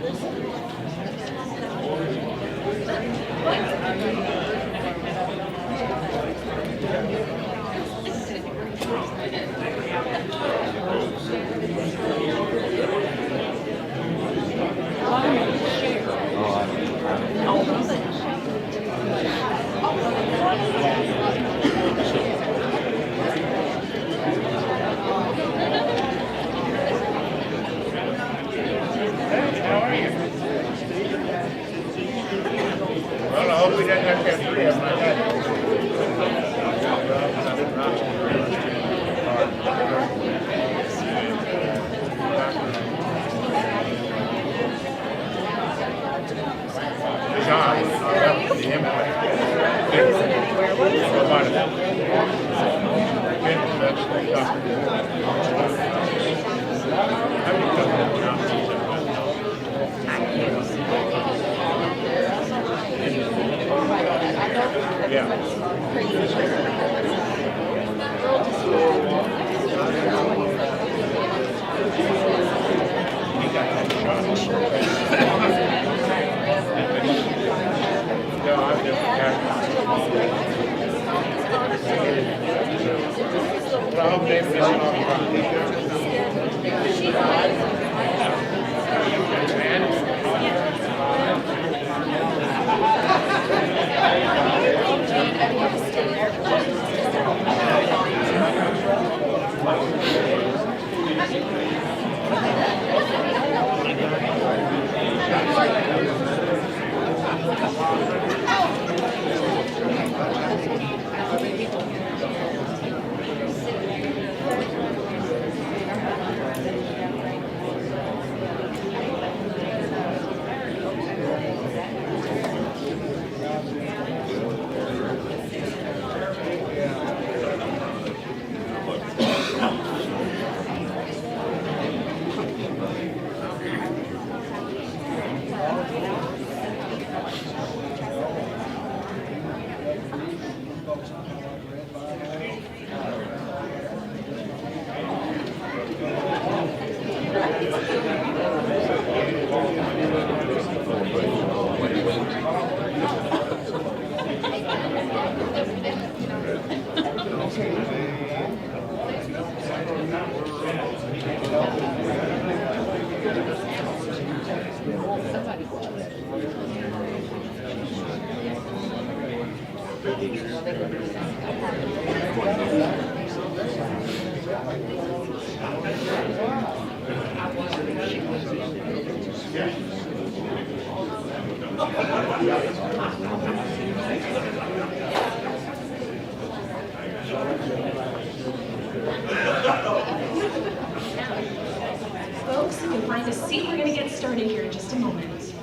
Well, I hope we didn't have to have three of them like that. John, the implant. Folks, you can find a seat. We're going to get started here in just a moment.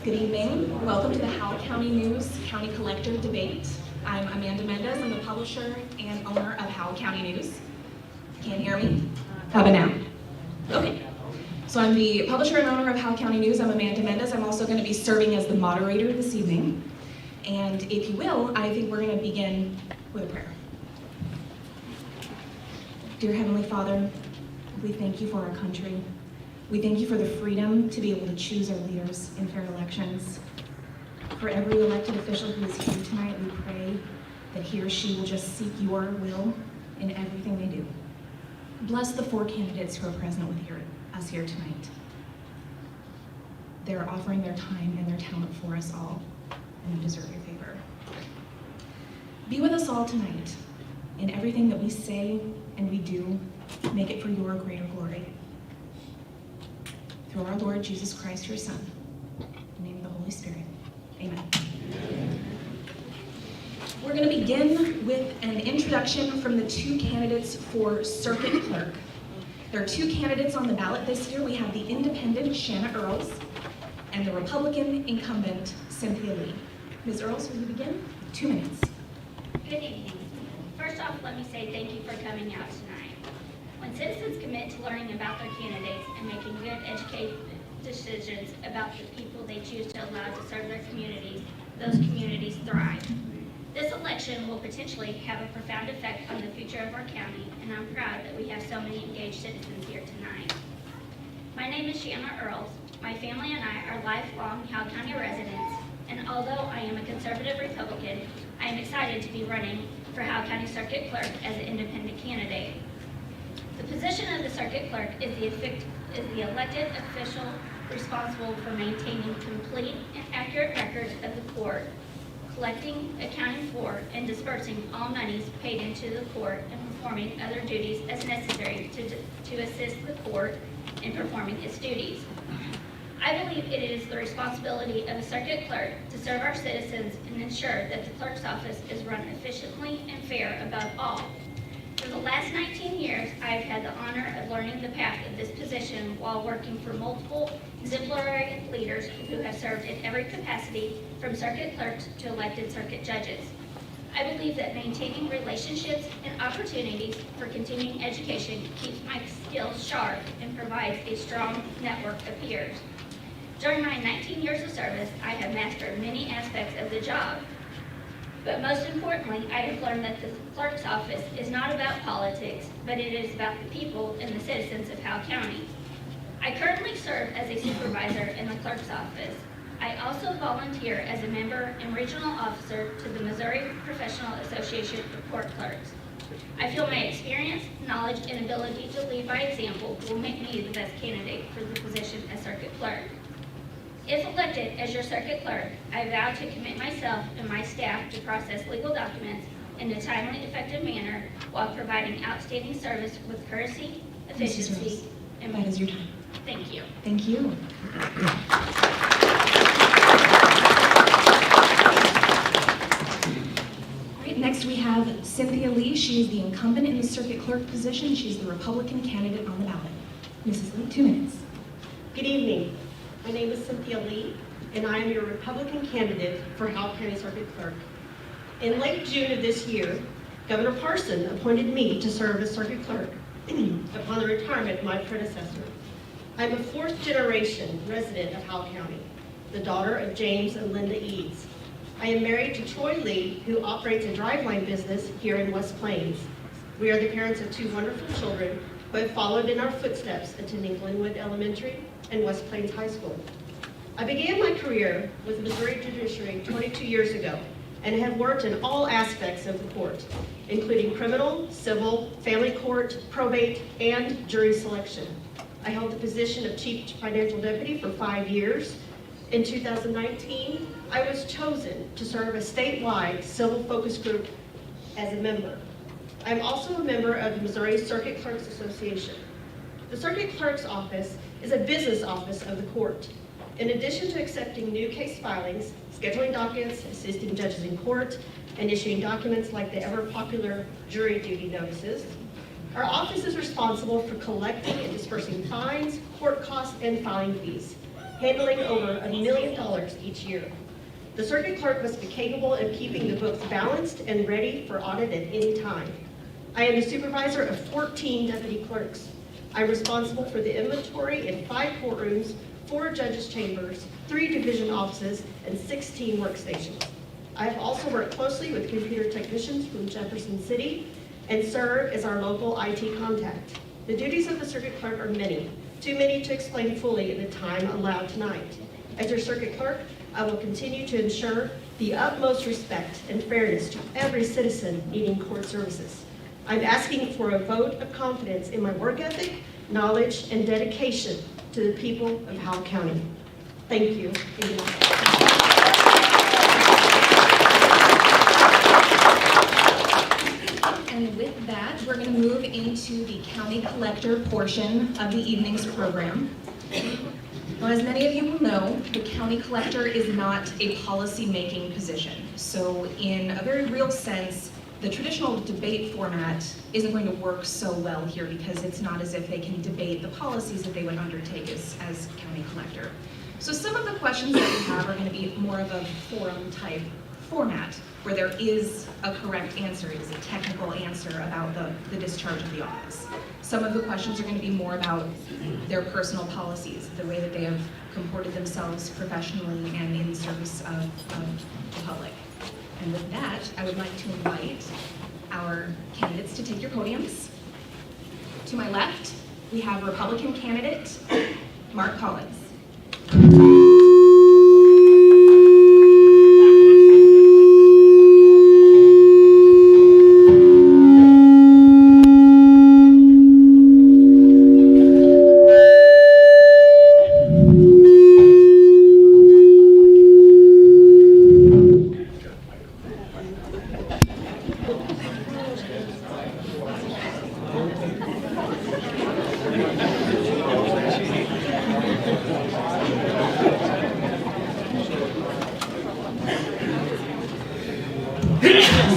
Good evening. Welcome to the Howell County News County Collector Debate. I'm Amanda Mendez. I'm the publisher and owner of Howell County News. Can't hear me? How about now? Okay. So I'm the publisher and owner of Howell County News. I'm Amanda Mendez. I'm also going to be serving as the moderator this evening. And if you will, I think we're going to begin with a prayer. Dear Heavenly Father, we thank you for our country. We thank you for the freedom to be able to choose our leaders in fair elections. For every elected official who is here tonight, we pray that he or she will just seek your will in everything they do. Bless the 4 candidates who are present with us here tonight. They're offering their time and their talent for us all, and we deserve your favor. Be with us all tonight in everything that we say and we do. Make it for your greater glory. Through our Lord Jesus Christ, your Son, in the name of the Holy Spirit. Amen. We're going to begin with an introduction from the 2 candidates for circuit clerk. There are 2 candidates on the ballot this year. We have the independent Shanna Earls and the Republican incumbent Cynthia Lee. Ms. Earls, will you begin? 2 minutes. Good evening. First off, let me say thank you for coming out tonight. When citizens commit to learning about their candidates and making good educated decisions about the people they choose to allow to serve their communities, those communities thrive. This election will potentially have a profound effect on the future of our county, and I'm proud that we have so many engaged citizens here tonight. My name is Shanna Earls. My family and I are lifelong Howell County residents, and although I am a conservative Republican, I am excited to be running for Howell County Circuit Clerk as an independent candidate. The position of the Circuit Clerk is the elected official responsible for maintaining complete and accurate records of the court, collecting, accounting for, and dispersing all monies paid into the court, and performing other duties as necessary to assist the court in performing its duties. I believe it is the responsibility of a circuit clerk to serve our citizens and ensure that the clerk's office is run efficiently and fair above all. For the last 19 years, I have had the honor of learning the path of this position while working for multiple exemplary leaders who have served in every capacity, from circuit clerks to elected circuit judges. I believe that maintaining relationships and opportunities for continuing education keeps my skills sharp and provides a strong network of peers. During my 19 years of service, I have mastered many aspects of the job. But most importantly, I have learned that the clerk's office is not about politics, but it is about the people and the citizens of Howell County. I currently serve as a supervisor in the clerk's office. I also volunteer as a member and regional officer to the Missouri Professional Association of Court Clerks. I feel my experience, knowledge, and ability to lead by example will make me the best candidate for the position as circuit clerk. If elected as your circuit clerk, I vow to commit myself and my staff to process legal documents in a timely, effective manner while providing outstanding service with courtesy, efficiency, and That is your time. Thank you. Thank you. All right, next we have Cynthia Lee. She is the incumbent in the circuit clerk position. She's the Republican candidate on the ballot. Mrs. Lee, 2 minutes. Good evening. My name is Cynthia Lee, and I am your Republican candidate for Howell County Circuit Clerk. In late June of this year, Governor Parson appointed me to serve as Circuit Clerk upon the retirement of my predecessor. I'm a 4th-generation resident of Howell County, the daughter of James and Linda Eads. I am married to Troy Lee, who operates a driveline business here in West Plains. We are the parents of 2 wonderful children who have followed in our footsteps, attending Glenwood Elementary and West Plains High School. I began my career with Missouri Judiciary 22 years ago and have worked in all aspects of the court, including criminal, civil, family court, probate, and jury selection. I held the position of Chief Financial Deputy for 5 years. In 2019, I was chosen to serve a statewide civil focus group as a member. I'm also a member of the Missouri Circuit Clerks Association. The Circuit Clerk's Office is a business office of the court. In addition to accepting new case filings, scheduling dockets, assisting judges in court, and issuing documents like the ever-popular jury duty notices, our office is responsible for collecting and dispersing fines, court costs, and filing fees, handling over $1 million each year. The circuit clerk must be capable of keeping the books balanced and ready for audit at any time. I am the supervisor of 14 deputy clerks. I'm responsible for the inventory in 5 courtrooms, 4 judges' chambers, 3 division offices, and 16 workstations. I have also worked closely with computer technicians from Jefferson City and serve as our local IT contact. The duties of the circuit clerk are many, too many to explain fully in the time allowed tonight. As your circuit clerk, I will continue to ensure the utmost respect and fairness to every citizen needing court services. I'm asking for a vote of confidence in my work ethic, knowledge, and dedication to the people of Howell County. Thank you. And with that, we're going to move into the county collector portion of the evening's program. Now, as many of you will know, the county collector is not a policy-making position. So in a very real sense, the traditional debate format isn't going to work so well here because it's not as if they can debate the policies that they would undertake as county collector. So some of the questions that we have are going to be more of a forum type format where there is a correct answer. It is a technical answer about the discharge of the office. Some of the questions are going to be more about their personal policies, the way that they have comported themselves professionally and in service of the public. And with that, I would like to invite our candidates to take your podiums. To my left, we have Republican candidate Mark Collins.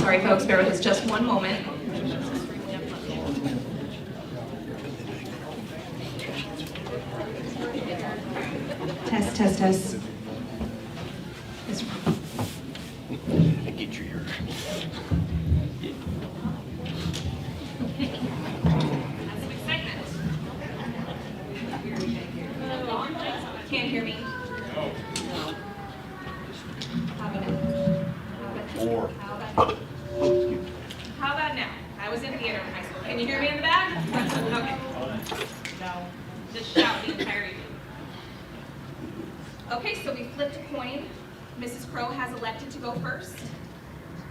Sorry, folks, bear with us just one moment. Test, test, test. Yes. Get your That's some excitement. Can't hear me? No. How about now? Or. How about now? How about now? I was in theater in high school. Can you hear me in the back? Okay. No. Just shout the entire evening. Okay, so we flipped a coin. Mrs. Crow has elected to go first.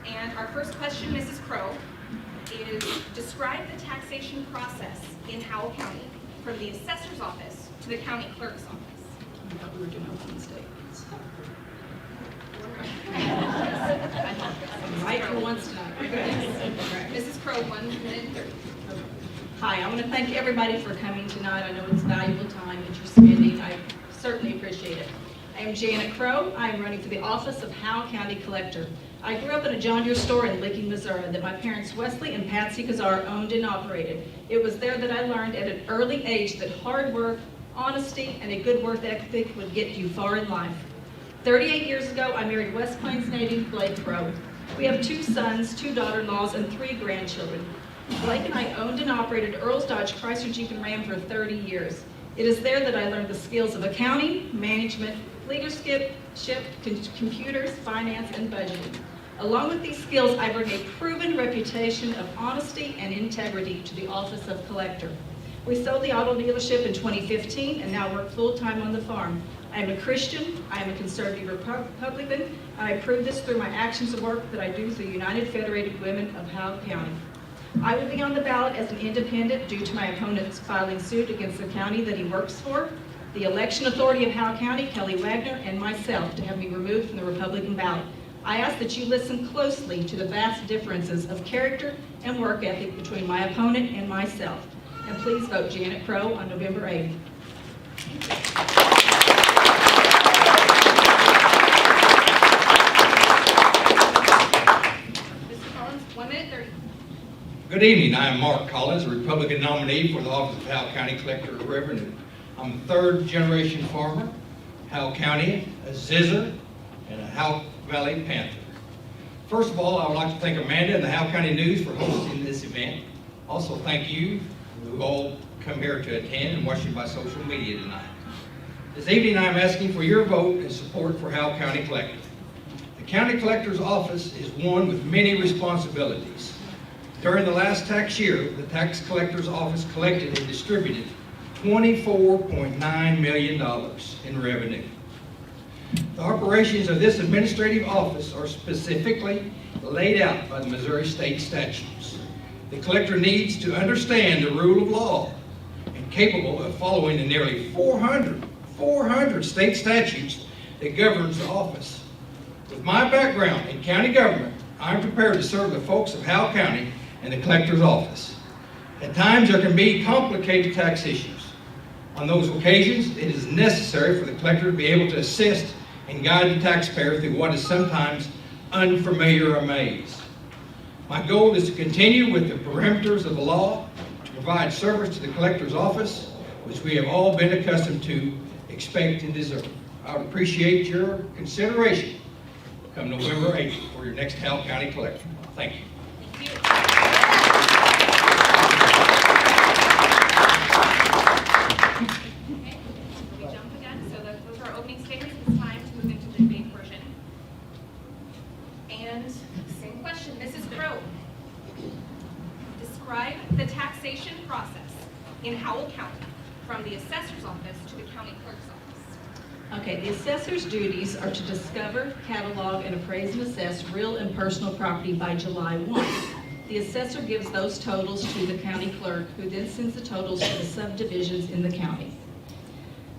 And our first question, Mrs. Crow, is describe the taxation process in Howell County from the assessor's office to the county clerk's office. I thought we were doing opening statements. Right for once tonight. Mrs. Crow, 1 minute and 30. Hi, I want to thank everybody for coming tonight. I know it's valuable time that you're spending. I certainly appreciate it. I am Janet Crow. I am running for the office of Howell County Collector. I grew up in a John Deere store in Licking, Missouri that my parents Wesley and Patsy Kazar owned and operated. It was there that I learned at an early age that hard work, honesty, and a good work ethic would get you far in life. 38 years ago, I married West Plains native Blake Crow. We have 2 sons, 2 daughter-in-laws, and 3 grandchildren. Blake and I owned and operated Earl's Dodge Chrysler Jeep and Ram for 30 years. It is there that I learned the skills of accounting, management, leadership, computers, finance, and budgeting. Along with these skills, I bring a proven reputation of honesty and integrity to the office of collector. We sold the auto dealership in 2015 and now work full-time on the farm. I am a Christian, I am a conservative Republican, and I prove this through my actions of work that I do through the United Federated Women of Howell County. I will be on the ballot as an independent due to my opponent's filing suit against the county that he works for, the election authority of Howell County, Kelly Wagner, and myself to have me removed from the Republican ballot. I ask that you listen closely to the vast differences of character and work ethic between my opponent and myself. And please vote Janet Crow on November 8th. Mr. Collins, 1 minute 30. Good evening. I am Mark Collins, a Republican nominee for the office of Howell County Collector of Revenue. I'm a 3rd-generation farmer, Howell County, a Zizzer, and a Howell Valley Panther. First of all, I would like to thank Amanda and the Howell County News for hosting this event. Also, thank you who all come here to attend and watching by social media tonight. This evening, I am asking for your vote and support for Howell County Collector. The County Collector's Office is one with many responsibilities. During the last tax year, the Tax Collector's Office collected and distributed $24.9 million in revenue. The operations of this administrative office are specifically laid out by the Missouri state statutes. The collector needs to understand the rule of law and capable of following the nearly 400 state statutes that governs the office. With my background in county government, I'm prepared to serve the folks of Howell County and the collector's office. At times there can be complicated tax issues. On those occasions, it is necessary for the collector to be able to assist and guide the taxpayer through what is sometimes unfamiliar a maze. My goal is to continue with the parameters of the law to provide service to the collector's office, which we have all been accustomed to, expect, and deserve. I would appreciate your consideration come November 8th for your next Howell County collector. Thank you. Thank you. Okay, we jump again. So those are our opening statements. It's time to move into the debate portion. And describe the taxation process in Howell County from the assessor's office to the county clerk's office. Okay, the assessor's duties are to discover, catalog, and appraise and assess real and personal property by July 1. The assessor gives those totals to the county clerk, who then sends the totals to the subdivisions in the county.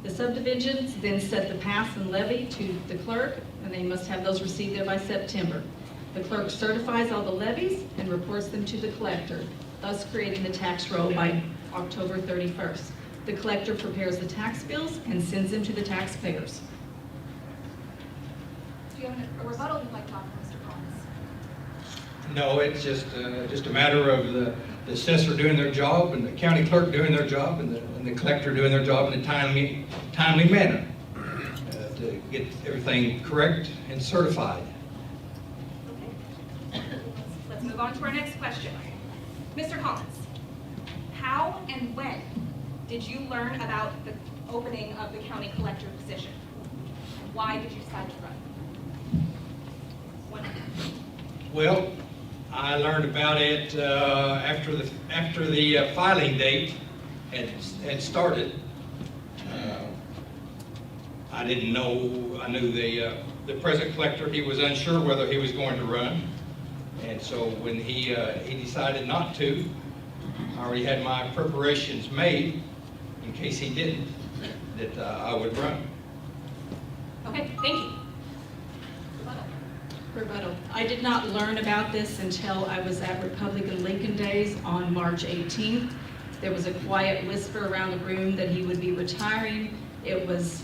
The subdivisions then set the pass and levy to the clerk, and they must have those received there by September. The clerk certifies all the levies and reports them to the collector, thus creating the tax roll by October 31st. The collector prepares the tax bills and sends them to the taxpayers. Do you have a rebuttal you'd like to offer, Mr. Collins? No, it's just a matter of the assessor doing their job and the county clerk doing their job and the collector doing their job in a timely manner to get everything correct and certified. Okay. Let's move on to our next question. Mr. Collins, how and when did you learn about the opening of the county collector position? And why did you decide to run? When? Well, I learned about it after the filing date had started. I didn't know. I knew the present collector. He was unsure whether he was going to run, and so when he decided not to, I already had my preparations made in case he didn't, that I would run. Okay, thank you. Rebuttal. I did not learn about this until I was at Republican Lincoln Days on March 18th. There was a quiet whisper around the room that he would be retiring. It was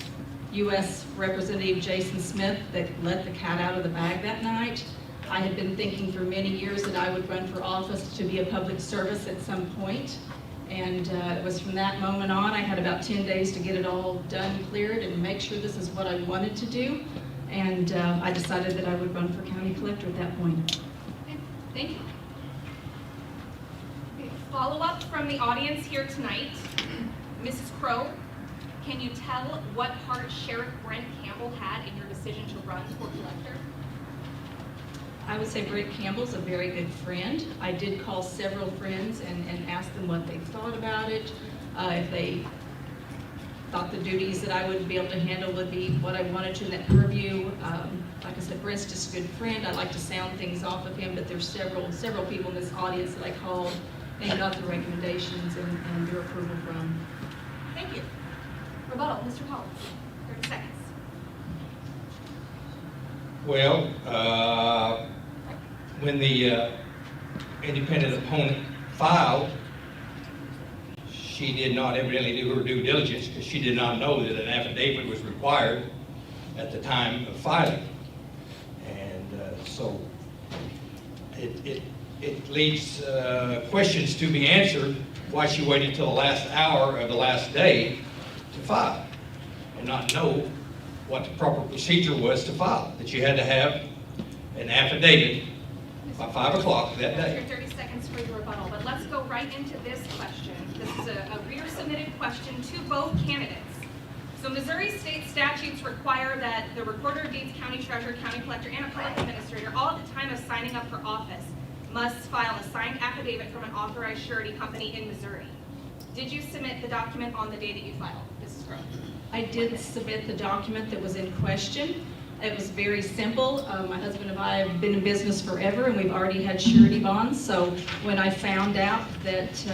U.S. Representative Jason Smith that let the cat out of the bag that night. I had been thinking for many years that I would run for office to be a public service at some point. And it was from that moment on, I had about 10 days to get it all done and cleared and make sure this is what I wanted to do. And I decided that I would run for county collector at that point. Okay, thank you. Okay, follow-up from the audience here tonight. Mrs. Crow, can you tell what part Sheriff Brent Campbell had in your decision to run for collector? I would say Brent Campbell's a very good friend. I did call several friends and ask them what they thought about it, if they thought the duties that I would be able to handle would be what I wanted to in that purview. Like I said, Brent's just a good friend. I like to sound things off of him, but there's several people in this audience that I called and got the recommendations and their approval from. Thank you. Rebuttal, Mr. Collins, 30 seconds. Well, when the independent opponent filed, she did not evidently do her due diligence because she did not know that an affidavit was required at the time of filing. And so it leaves questions to be answered why she waited till the last hour of the last day to file and not know what the proper procedure was to file, that you had to have an affidavit by 5 o'clock that That's day. your 30 seconds for your rebuttal, but let's go right into this question. This is a reader-submitted question to both candidates. So Missouri state statutes require that the recorder of deeds, county treasurer, county collector, and a public administrator, all at the time of signing up for office, must file a signed affidavit from an authorized surety company in Missouri. Did you submit the document on the day that you filed, Mrs. Crow? I did submit the document that was in question. It was very simple. My husband and I have been in business forever, and we've already had surety bonds. So when I found out that,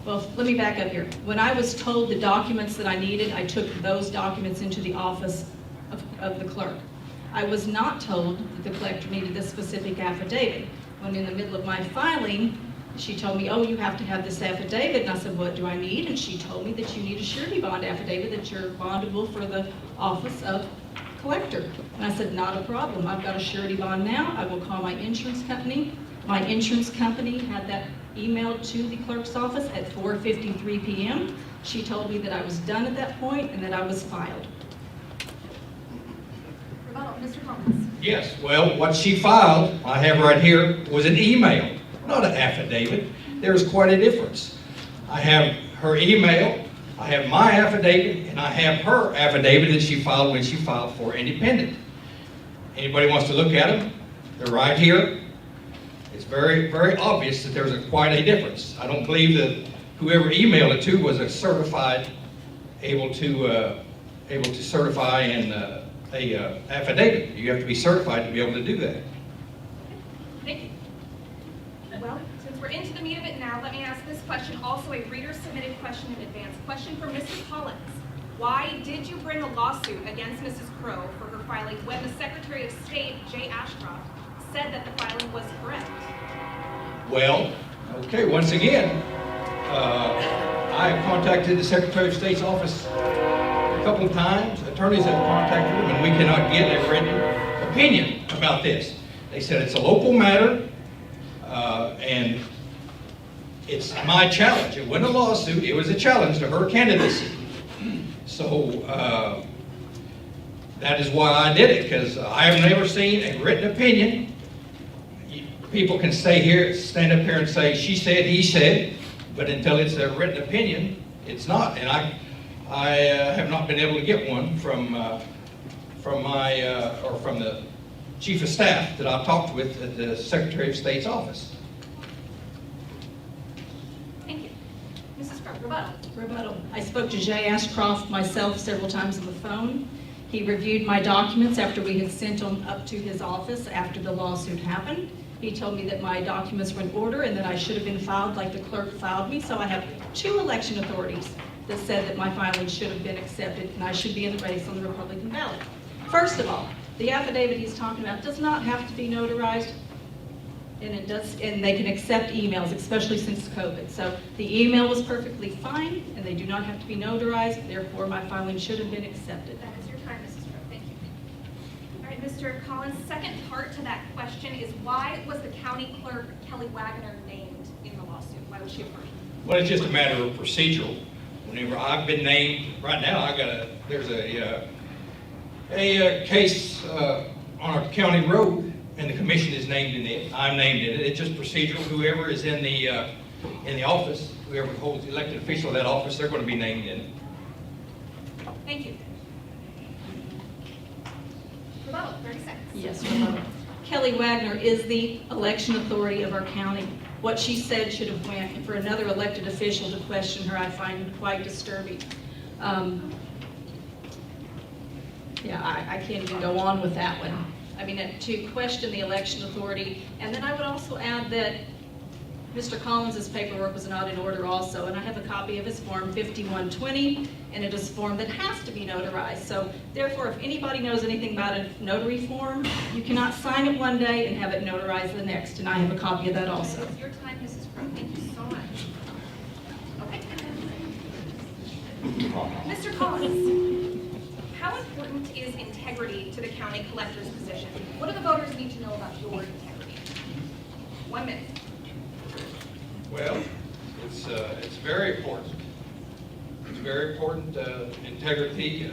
well, let me back up here. When I was told the documents that I needed, I took those documents into the office of the clerk. I was not told that the collector needed this specific affidavit. When in the middle of my filing, she told me, oh, you have to have this affidavit. And I said, what do I need? And she told me that you need a surety bond affidavit, that you're bondable for the office of collector. And I said, not a problem. I've got a surety bond now. I will call my insurance company. My insurance company had that emailed to the clerk's office at 4:53 p.m. She told me that I was done at that point and that I was filed. Rebuttal, Mr. Collins. Yes, well, what she filed, I have right here, was an email, not an affidavit. There's quite a difference. I have her email, I have my affidavit, and I have her affidavit that she filed when she filed for independent. Anybody wants to look at them? They're right here. It's very, very obvious that there's quite a difference. I don't believe that whoever emailed it to was a certified, able to certify an affidavit. You have to be certified to be able to do that. Thank you. Well, since we're into the meat of it now, let me ask this question, also a reader-submitted question in advance. Question from Mrs. Collins. Why did you bring a lawsuit against Mrs. Crow for her filing when the Secretary of State, Jay Ashcroft, said that the filing was correct? Well, okay, once again, I have contacted the Secretary of State's office a couple of times. Attorneys have contacted them, and we cannot get a written opinion about this. They said it's a local matter, and it's my challenge. It wasn't a lawsuit, it was a challenge to her candidacy. So that is why I did it, because I have never seen a written opinion. People can stand up here and say, she said, he said, but until it's a written opinion, it's not. And I have not been able to get one from the Chief of Staff that I've talked with at the Secretary of State's office. Thank you. Mrs. Crow, rebuttal. Rebuttal. I spoke to Jay Ashcroft myself several times on the phone. He reviewed my documents after we had sent them up to his office after the lawsuit happened. He told me that my documents were in order and that I should have been filed like the clerk filed me. So I have 2 election authorities that said that my filing should have been accepted and I should be in the race on the Republican ballot. First of all, the affidavit he's talking about does not have to be notarized, and they can accept emails, especially since COVID. So the email was perfectly fine, and they do not have to be notarized. Therefore, my filing should have been accepted. That is your time, Mrs. Crow. Thank you. All right, Mr. Collins, second part to that question is why was the county clerk, Kelly Wagner, named in the lawsuit? Why was she appointed? Well, it's just a matter of procedural. Whenever I've been named, right now there's a case on a county road, and the commission is named in it. I'm named in it. It's just procedural. Whoever is in the office, whoever holds the elected official of that office, they're going to be named in it. Thank you. Rebuttal, 30 seconds. Yes, rebuttal. Kelly Wagner is the election authority of our county. What she said should have went, and for another elected official to question her, I find quite disturbing. Yeah, I can't even go on with that one. I mean, to question the election authority, and then I would also add that Mr. Collins' paperwork was not in order also, and I have a copy of his Form 5120, and it is a form that has to be notarized. So therefore, if anybody knows anything about a notary form, you cannot sign it one day and have it notarized the next, and I have a copy of that also. It's your time, Mrs. Crow. Thank you so much. Okay. Mr. Collins, how important is integrity to the county collector's position? What do the voters need to know about your integrity? 1 minute. Well, it's very important. It's very important, integrity.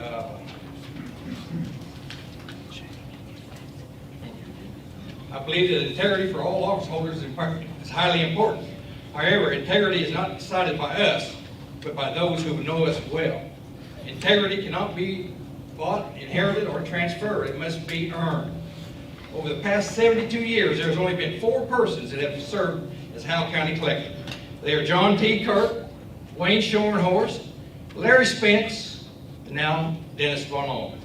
I believe that integrity for all office holders is highly important. However, integrity is not decided by us, but by those who know us well. Integrity cannot be bought, inherited, or transferred. It must be earned. Over the past 72 years, there's only been 4 persons that have served as Howell County Collector. They are John T. Kirk, Wayne Schoenhorst, Larry Spence, and now Dennis Von Allman.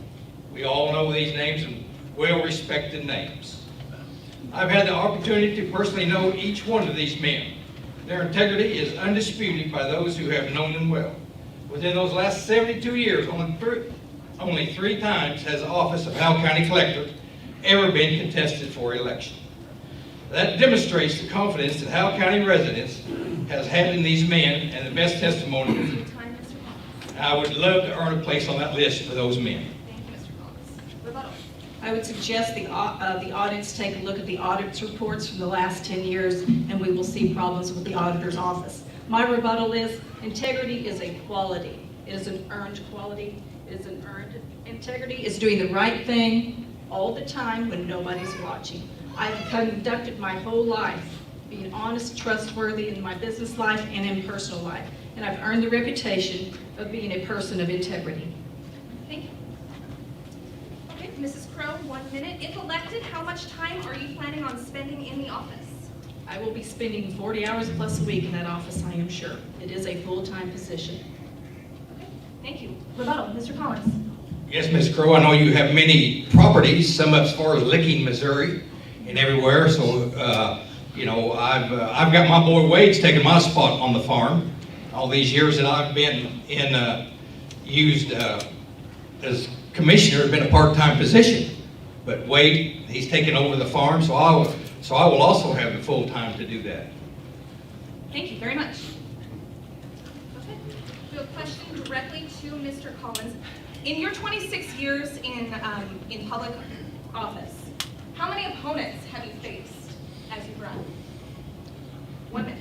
We all know these names and well-respected names. I've had the opportunity to personally know each one of these men. Their integrity is undisputed by those who have known them well. Within those last 72 years, only 3 times has the office of Howell County Collector ever been contested for election. That demonstrates the confidence that Howell County residents has had in these men and the best testimony. I would love to earn a place on that list for those men. Thank you, Mr. Collins. Rebuttal. I would suggest the audience take a look at the audit's reports from the last 10 years, and we will see problems with the auditor's office. My rebuttal is integrity is a quality. It is an earned quality. It is an earned integrity. It's doing the right thing all the time when nobody's watching. I've conducted my whole life being honest, trustworthy in my business life and in personal life, and I've earned the reputation of being a person of integrity. Thank you. Mrs. Crow, 1 minute. If elected, how much time are you planning on spending in the office? I will be spending 40 hours plus a week in that office, I am sure. It is a full-time position. Thank you. Rebuttal, Mr. Collins. Yes, Ms. Crowe, I know you have many properties, some as far as Licking, Missouri, and everywhere. So, you know, I've got my boy Wade's taking my spot on the farm. All these years that I've been used as commissioner, has been a part-time position. But Wade, he's taken over the farm, so I will also have the full time to do that. Thank you very much. Okay. We have a question directly to Mr. Collins. In your 26 years in public office, how many opponents have you faced as you've run? 1 minute.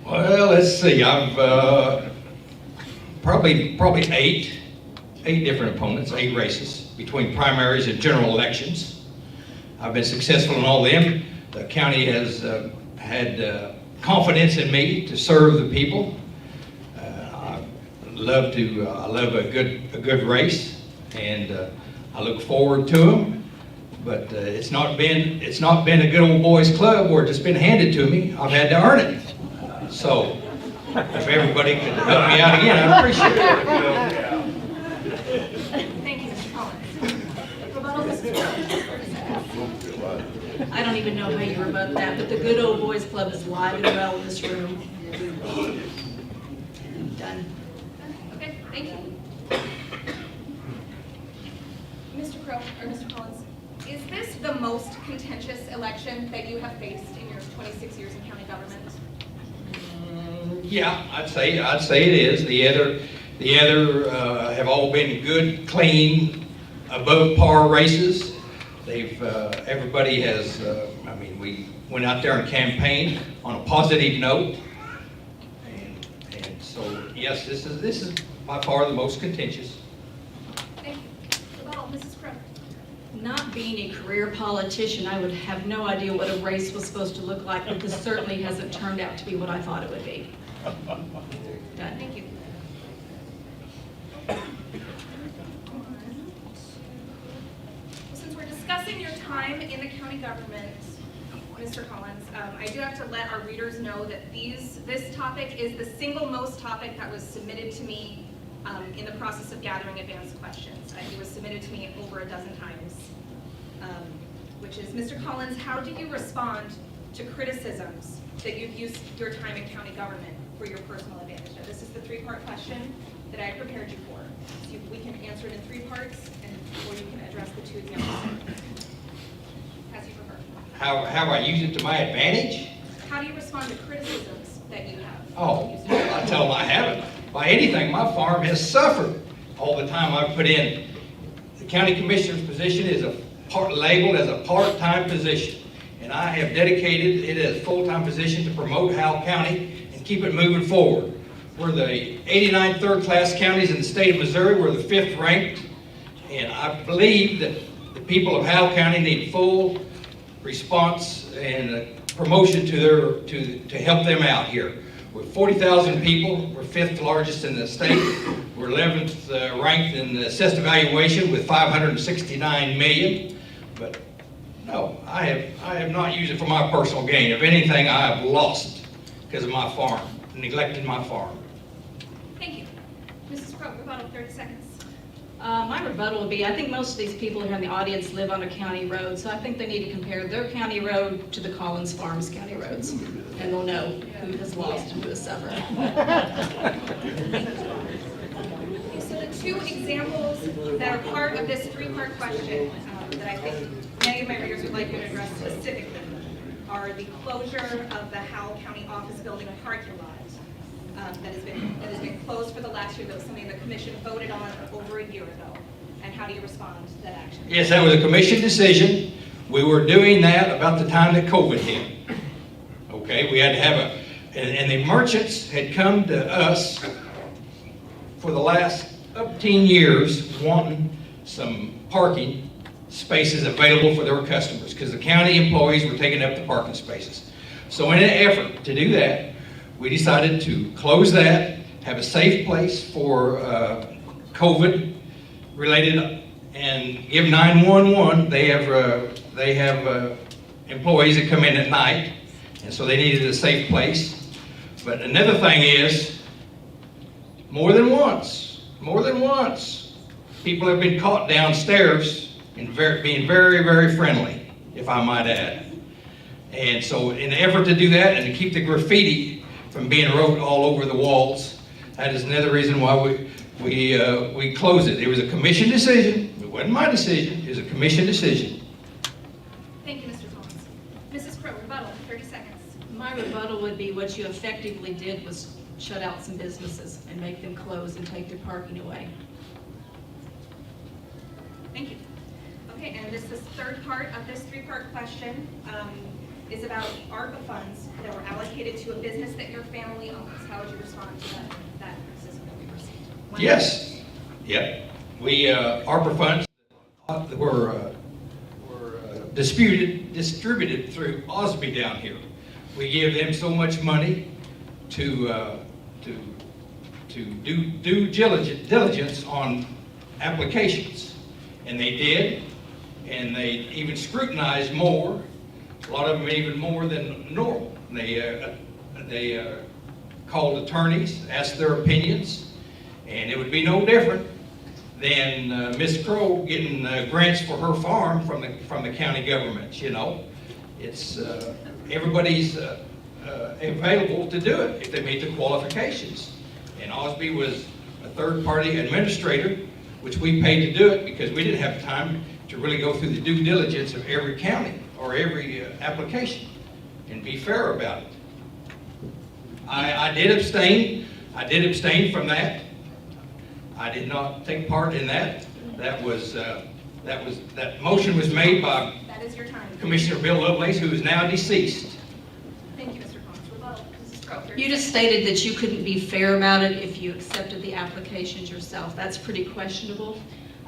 Well, let's see. I've probably eight different opponents, 8 races between primaries and general elections. I've been successful in all of them. The county has had confidence in me to serve the people. I love a good race, and I look forward to them. But it's not been a good old boys club where it's just been handed to me. I've had to earn it. So if everybody could help me out again, I'd appreciate it. Thank you, Mr. Collins. Rebuttal, Mrs. Crowe. I don't even know how you rebut that, but the Good Old Boys Club is alive and well in this room. Done. Okay, thank you. Mr. Crowe, or Mr. Collins, is this the most contentious election that you have faced in your 26 years in county government? Yeah, I'd say it is. The other have all been good, clean, above par races. Everybody has. I mean, we went out there and campaigned on a positive note, and so yes, this is by far the most contentious. Thank you. Rebuttal, Mrs. Crowe. Not being a career politician, I would have no idea what a race was supposed to look like, but this certainly hasn't turned out to be what I thought it would be. Done. Thank you. Since we're discussing your time in the county government, Mr. Collins, I do have to let our readers know that this topic is the single most topic that was submitted to me in the process of gathering advanced questions. It was submitted to me over a dozen times, which is, Mr. Collins, how do you respond to criticisms that you've used your time in county government for your personal advantage? Now, this is the 3-part question that I prepared you for. So we can answer it in 3 parts, or you can address the 2 examples as you prefer. How I use it to my advantage? How do you respond to criticisms that you have? Oh, I tell them I haven't. By anything, my farm has suffered all the time I've put in. The county commissioner's position is labeled as a part-time position, and I have dedicated it as a full-time position to promote Howell County and keep it moving forward. We're the 89 third-class counties in the state of Missouri. We're the 5th ranked, and I believe that the people of Howell County need full response and promotion to help them out here. We're 40,000 people. We're 5th largest in the state. We're 11th ranked in the assessed evaluation with 569 million. But no, I have not used it for my personal gain. If anything, I have lost because of my farm, neglected my farm. Thank you. Mrs. Crowe, rebuttal, 30 seconds. My rebuttal would be, I think most of these people here in the audience live on a county road, so I think they need to compare their county road to the Collins Farms county roads, and they'll know who has lost and who has suffered. Okay, so the 2 examples that are part of this 3-part question that I think many of my readers would like you to address specifically are the closure of the Howell County office building parking lot that has been closed for the last year. That was something the commission voted on over a year ago. And how do you respond to that action? Yes, that was a commission decision. We were doing that about the time that COVID hit. Okay, we had to have and the merchants had come to us for the last 15 years wanting some parking spaces available for their customers because the county employees were taking up the parking spaces. So in an effort to do that, we decided to close that, have a safe place for COVID related, and give 911. They have employees that come in at night And so they needed a safe place. But another thing is, more than once, people have been caught downstairs and being very, very friendly, if I might add. And so in an effort to do that and to keep the graffiti from being wrote all over the walls, that is another reason why we closed it. It was a commission decision. It wasn't my decision. It was a commission decision. Thank you, Mr. Collins. Mrs. Crowe, rebuttal, 30 seconds. My rebuttal would be what you effectively did was shut out some businesses and make them close and take their parking away. Thank you. Okay, and this third part of this three-part question is about ARPA funds that were allocated to a business that your family owns. How would you respond to that criticism that we received? Yes. Yep. We, ARPA funds were distributed through Osby down here. We give them so much money to do due diligence on applications. And they did, and they even scrutinized more, a lot of them even more than normal. They called attorneys, asked their opinions, and it would be no different than Miss Crowe getting grants for her farm from the county government. You know, it's everybody's available to do it if they meet the qualifications. And Osby was a third-party administrator, which we paid to do it because we didn't have time to really go through the due diligence of every county or every application and be fair about it. I did abstain. I did abstain from that. I did not take part in that. That motion was made by That is your time. Commissioner Bill Lovelace, who is now deceased. Thank you, Mr. Collins. Rebuttal, Mrs. Crowe. 30 You just stated that you couldn't be fair about it if you accepted the applications yourself. That's pretty questionable.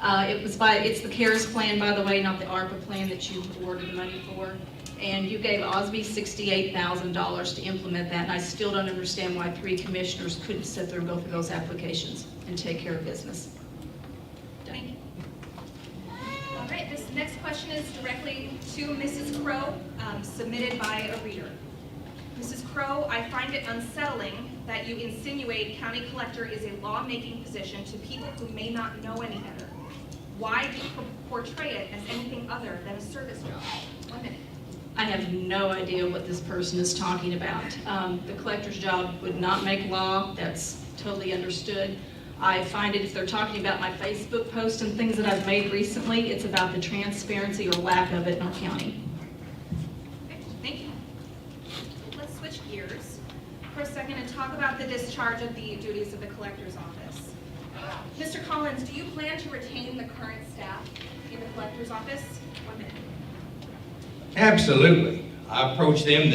It's the CARES plan, by the way, not the ARPA plan that you awarded the money for. And you gave Osby $68,000 to implement that, and I still don't understand why 3 commissioners couldn't sit there and go through those applications and take care of business. Thank you. All right, this next question is directly to Mrs. Crowe, submitted by a reader. Mrs. Crowe, I find it unsettling that you insinuate county collector is a law-making position to people who may not know any better. Why do you portray it as anything other than a service job? 1 minute. I have no idea what this person is talking about. The collector's job would not make law. That's totally understood. I find it, if they're talking about my Facebook post and things that I've made recently, it's about the transparency or lack of it in our county. Okay, thank you. Let's switch gears for a second and talk about the discharge of the duties of the collector's office. Mr. Collins, do you plan to retain the current staff in the collector's office? 1 minute. Absolutely. I approached them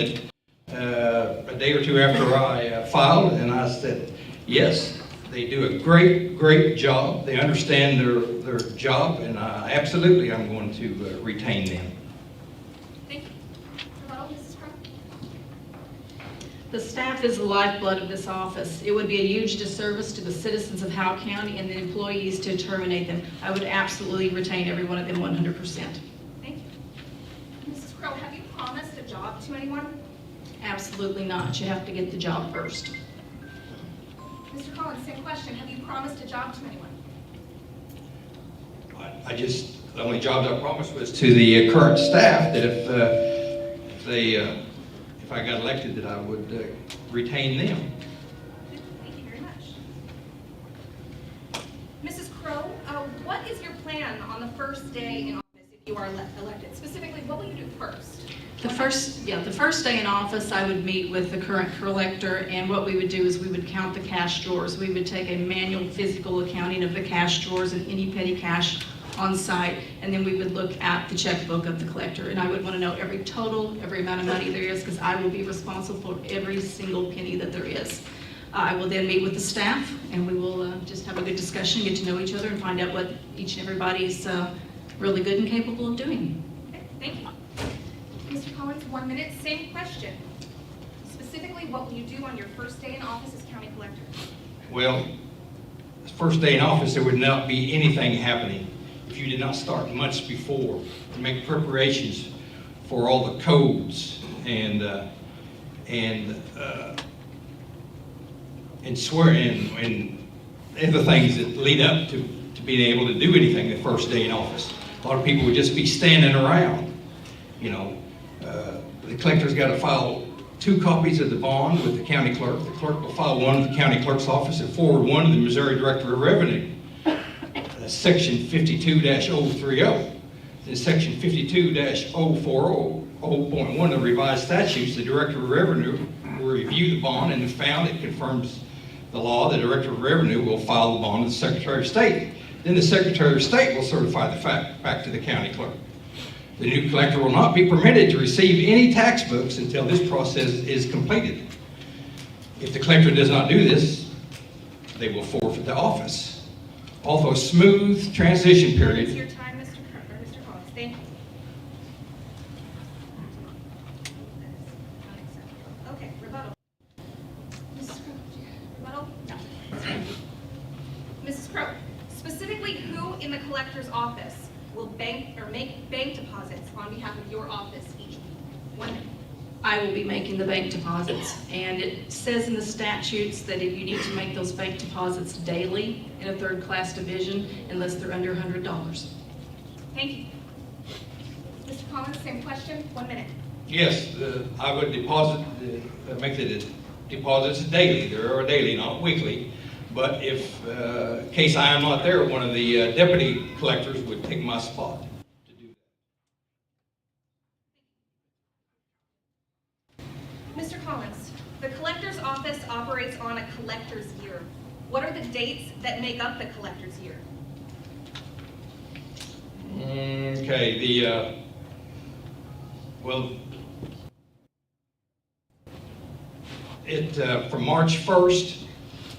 a day or two after I filed, and I said, yes, they do a great job. They understand their job, and absolutely I'm going to retain them. Thank you. Hello, Mrs. Crowe? The staff is the lifeblood of this office. It would be a huge disservice to the citizens of Howell County and the employees to terminate them. I would absolutely retain every one of them 100%. Thank you. Mrs. Crowe, have you promised a job to anyone? Absolutely not. You have to get the job first. Mr. Collins, same question. Have you promised a job to anyone? The only job I promised was to the current staff that if I got elected, that I would retain them. Thank you very much. Mrs. Crowe, what is your plan on the first day in office if you are elected? Specifically, what will you do first? The first day in office, I would meet with the current collector, and what we would do is we would count the cash drawers. We would take a manual physical accounting of the cash drawers and any petty cash on site, and then we would look at the checkbook of the collector, and I would want to know every amount of money there is, because I will be responsible for every single penny that there is. I will then meet with the staff, and we will just have a good discussion, get to know each other, and find out what each and everybody is really good and capable of doing. Okay, thank you. Mr. Collins, 1 minute, same question. Specifically, what will you do on your first day in office as county collector? Well, first day in office, there would not be anything happening if you did not start months before and make preparations for all the codes and and swear and the things that lead up to being able to do anything the first day in office. A lot of people would just be standing around. You know, the collector's got to file 2 copies of the bond with the county clerk. The clerk will file one with the county clerk's office and forward one to the Missouri Director of Revenue. That's section 52-030. In section 52-040.1 of the revised statutes, the Director of Revenue will review the bond, and if found it confirms the law, the Director of Revenue will file the bond with the Secretary of State. Then the Secretary of State will certify the fact back to the county clerk. The new collector will not be permitted to receive any tax books until this process is completed. If the collector does not do this, they will forfeit the office. Although a smooth transition It's period. your time, Mr. Collins. Thank you. Okay, rebuttal. Mrs. Crowe, rebuttal? No. Mrs. Crowe, specifically who in the collector's office will bank or make bank deposits on behalf of your office each week? 1 minute. I will be making the bank deposits, and it says in the statutes that if you need to make those bank deposits daily in a third-class division, unless they're under $100. Thank you. Mr. Collins, same question, 1 minute. Yes, I would make the deposits daily. They are daily, not weekly. But if, in case I am not there, one of the deputy collectors would take my spot to do that. Mr. Collins, the collector's office operates on a collector's year. What are the dates that make up the collector's year? Okay, from March 1st,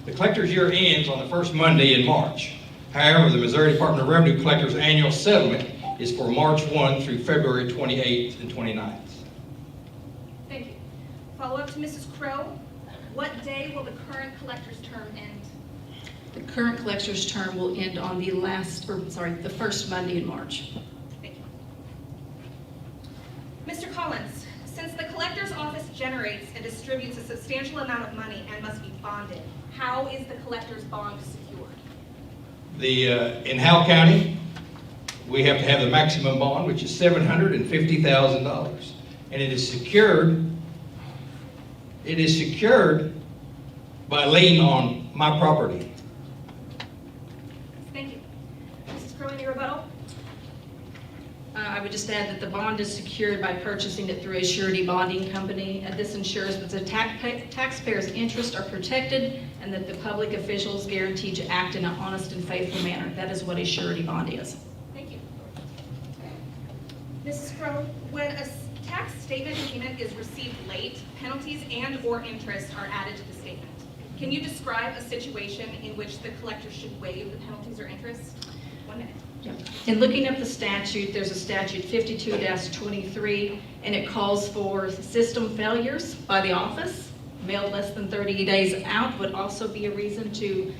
the collector's year ends on the first Monday in March. However, the Missouri Department of Revenue collector's annual settlement is for March 1 through February 28th and 29th. Thank you. Follow up to Mrs. Crowe. What day will the current collector's term end? The current collector's term will end on the first Monday in March. Thank you. Mr. Collins, since the collector's office generates and distributes a substantial amount of money and must be bonded, how is the collector's bond secured? In Howell County, we have to have the maximum bond, which is $750,000, and it is secured by lien on my property. Thank you. Mrs. Crowe, any rebuttal? I would just add that the bond is secured by purchasing it through a surety bonding company. This ensures that the taxpayers' interests are protected and that the public officials guarantee to act in an honest and faithful manner. That is what a surety bond is. Thank you. Mrs. Crowe, when a tax statement payment is received late, penalties and/or interest are added to the statement. Can you describe a situation in which the collector should waive the penalties or interest? 1 minute. Yeah. In looking up the statute, there's a statute 52-23, and it calls for system failures by the office. Mailed less than 30 days out would also be a reason to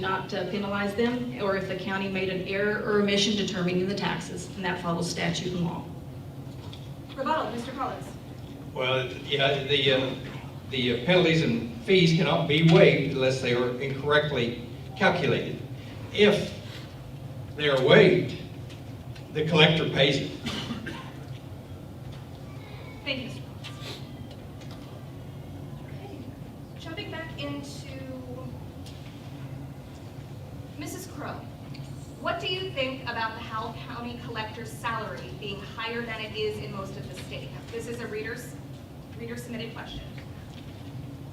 not penalize them, or if the county made an error or omission determining the taxes, and that follows statute and law. Rebuttal, Mr. Collins. Well, yeah, the penalties and fees cannot be waived unless they are incorrectly calculated. If they are waived, the collector pays it. Thank you, Mr. Collins. Okay. Jumping back into Mrs. Crowe. What do you think about the Howell County collector's salary being higher than it is in most of the state? This is a reader submitted question.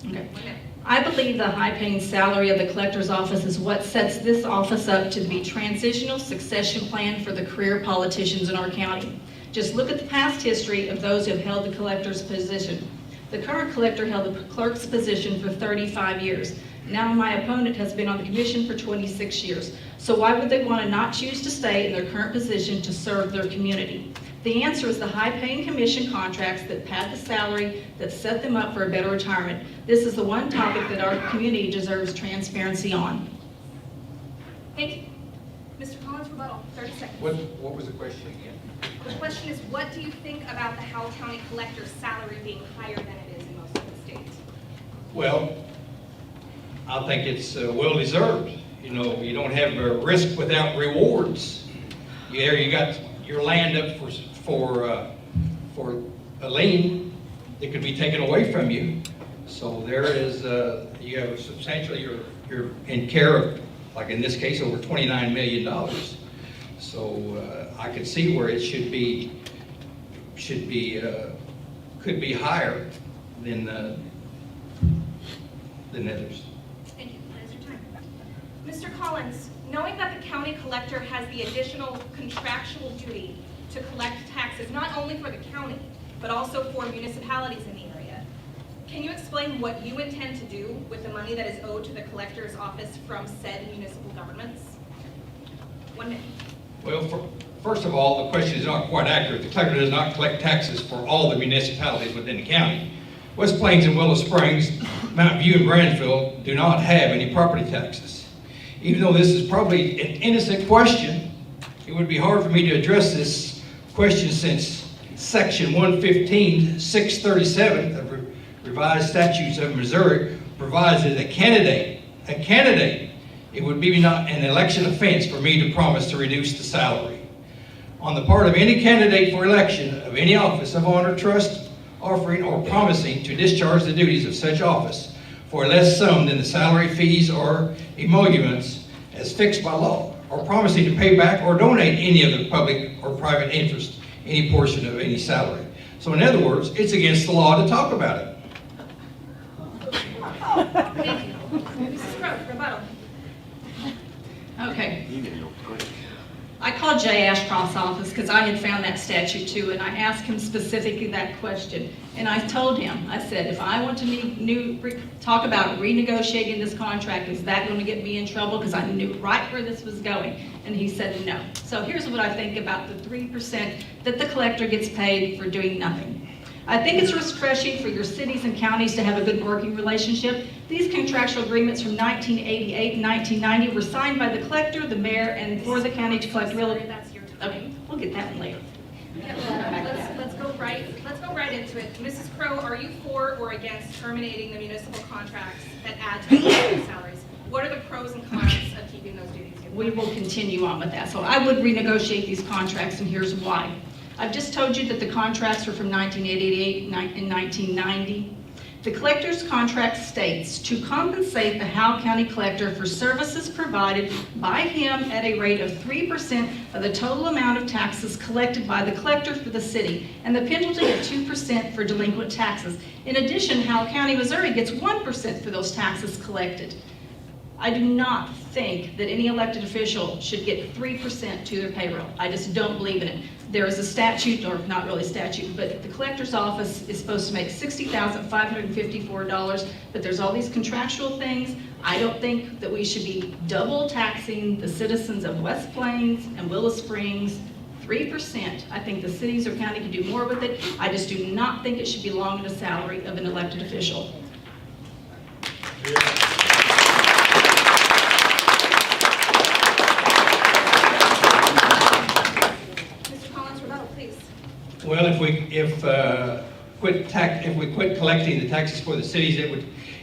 Okay. 1 minute. I believe the high-paying salary of the collector's office is what sets this office up to be transitional succession plan for the career politicians in our county. Just look at the past history of those who have held the collector's position. The current collector held the clerk's position for 35 years. Now my opponent has been on the commission for 26 years. So why would they want to not choose to stay in their current position to serve their community? The answer is the high-paying commission contracts that pad the salary, that set them up for a better retirement. This is the one topic that our community deserves transparency on. Thank you. Mr. Collins, rebuttal, 30 seconds. What was the question again? The question is, what do you think about the Howell County collector's salary being higher than it is in most of the state? Well, I think it's well deserved. You know, you don't have a risk without rewards. You got your land up for a lien that could be taken away from you. So there is, you have substantially, you're in care of, like in this case, over $29 million. So I could see where it could be higher than others. Thank you. That is your time. Mr. Collins, knowing that the county collector has the additional contractual duty to collect taxes not only for the county, but also for municipalities in the area, can you explain what you intend to do with the money that is owed to the collector's office from said municipal governments? 1 minute. Well, first of all, the question is not quite accurate. The collector does not collect taxes for all the municipalities within the county. West Plains and Willow Springs, Mountain View, and Brandonville do not have any property taxes. Even though this is probably an innocent question, it would be hard for me to address this question since Section 115, 637 of Revised Statutes of Missouri provides that a candidate, it would be not an election offense for me to promise to reduce the salary. On the part of any candidate for election of any office of honor, trust, offering, or promising to discharge the duties of such office for a less sum than the salary, fees, or emoluments as fixed by law, or promising to pay back or donate any of the public or private interest, any portion of any salary. So in other words, it's against the law to talk about it. Thank you. Mrs. Crowe, rebuttal. Okay. I called Jay Ashcroft's office because I had found that statute too, and I asked him specifically that question. And I told him, I said, if I want to talk about renegotiating this contract, is that going to get me in trouble? Because I knew right where this was going. And he said no. So here's what I think about the 3% that the collector gets paid for doing nothing. I think it's refreshing for your cities and counties to have a good working relationship. These contractual agreements from 1988 and 1990 were signed by the collector, the mayor, and for the county to collect real. That's your time. Okay, we'll get that one later. Yeah, well, let's go right into it. Mrs. Crowe, are you for or against terminating the municipal contracts that add to the collector's salaries? What are the pros and cons of keeping those duties? We will continue on with that. So I would renegotiate these contracts, and here's why. I've just told you that the contracts were from 1988 and 1990. The collector's contract states to compensate the Howell County collector for services provided by him at a rate of 3% of the total amount of taxes collected by the collector for the city, and the penalty of 2% for delinquent taxes. In addition, Howell County, Missouri gets 1% for those taxes collected. I do not think that any elected official should get 3% to their payroll. I just don't believe in it. There is a statute, or not really statute, but the collector's office is supposed to make $60,554, but there's all these contractual things. I don't think that we should be double taxing the citizens of West Plains and Willow Springs. 3%. I think the cities or county can do more with it. I just do not think it should belong in the salary of an elected official. Well, if we quit collecting the taxes for the cities,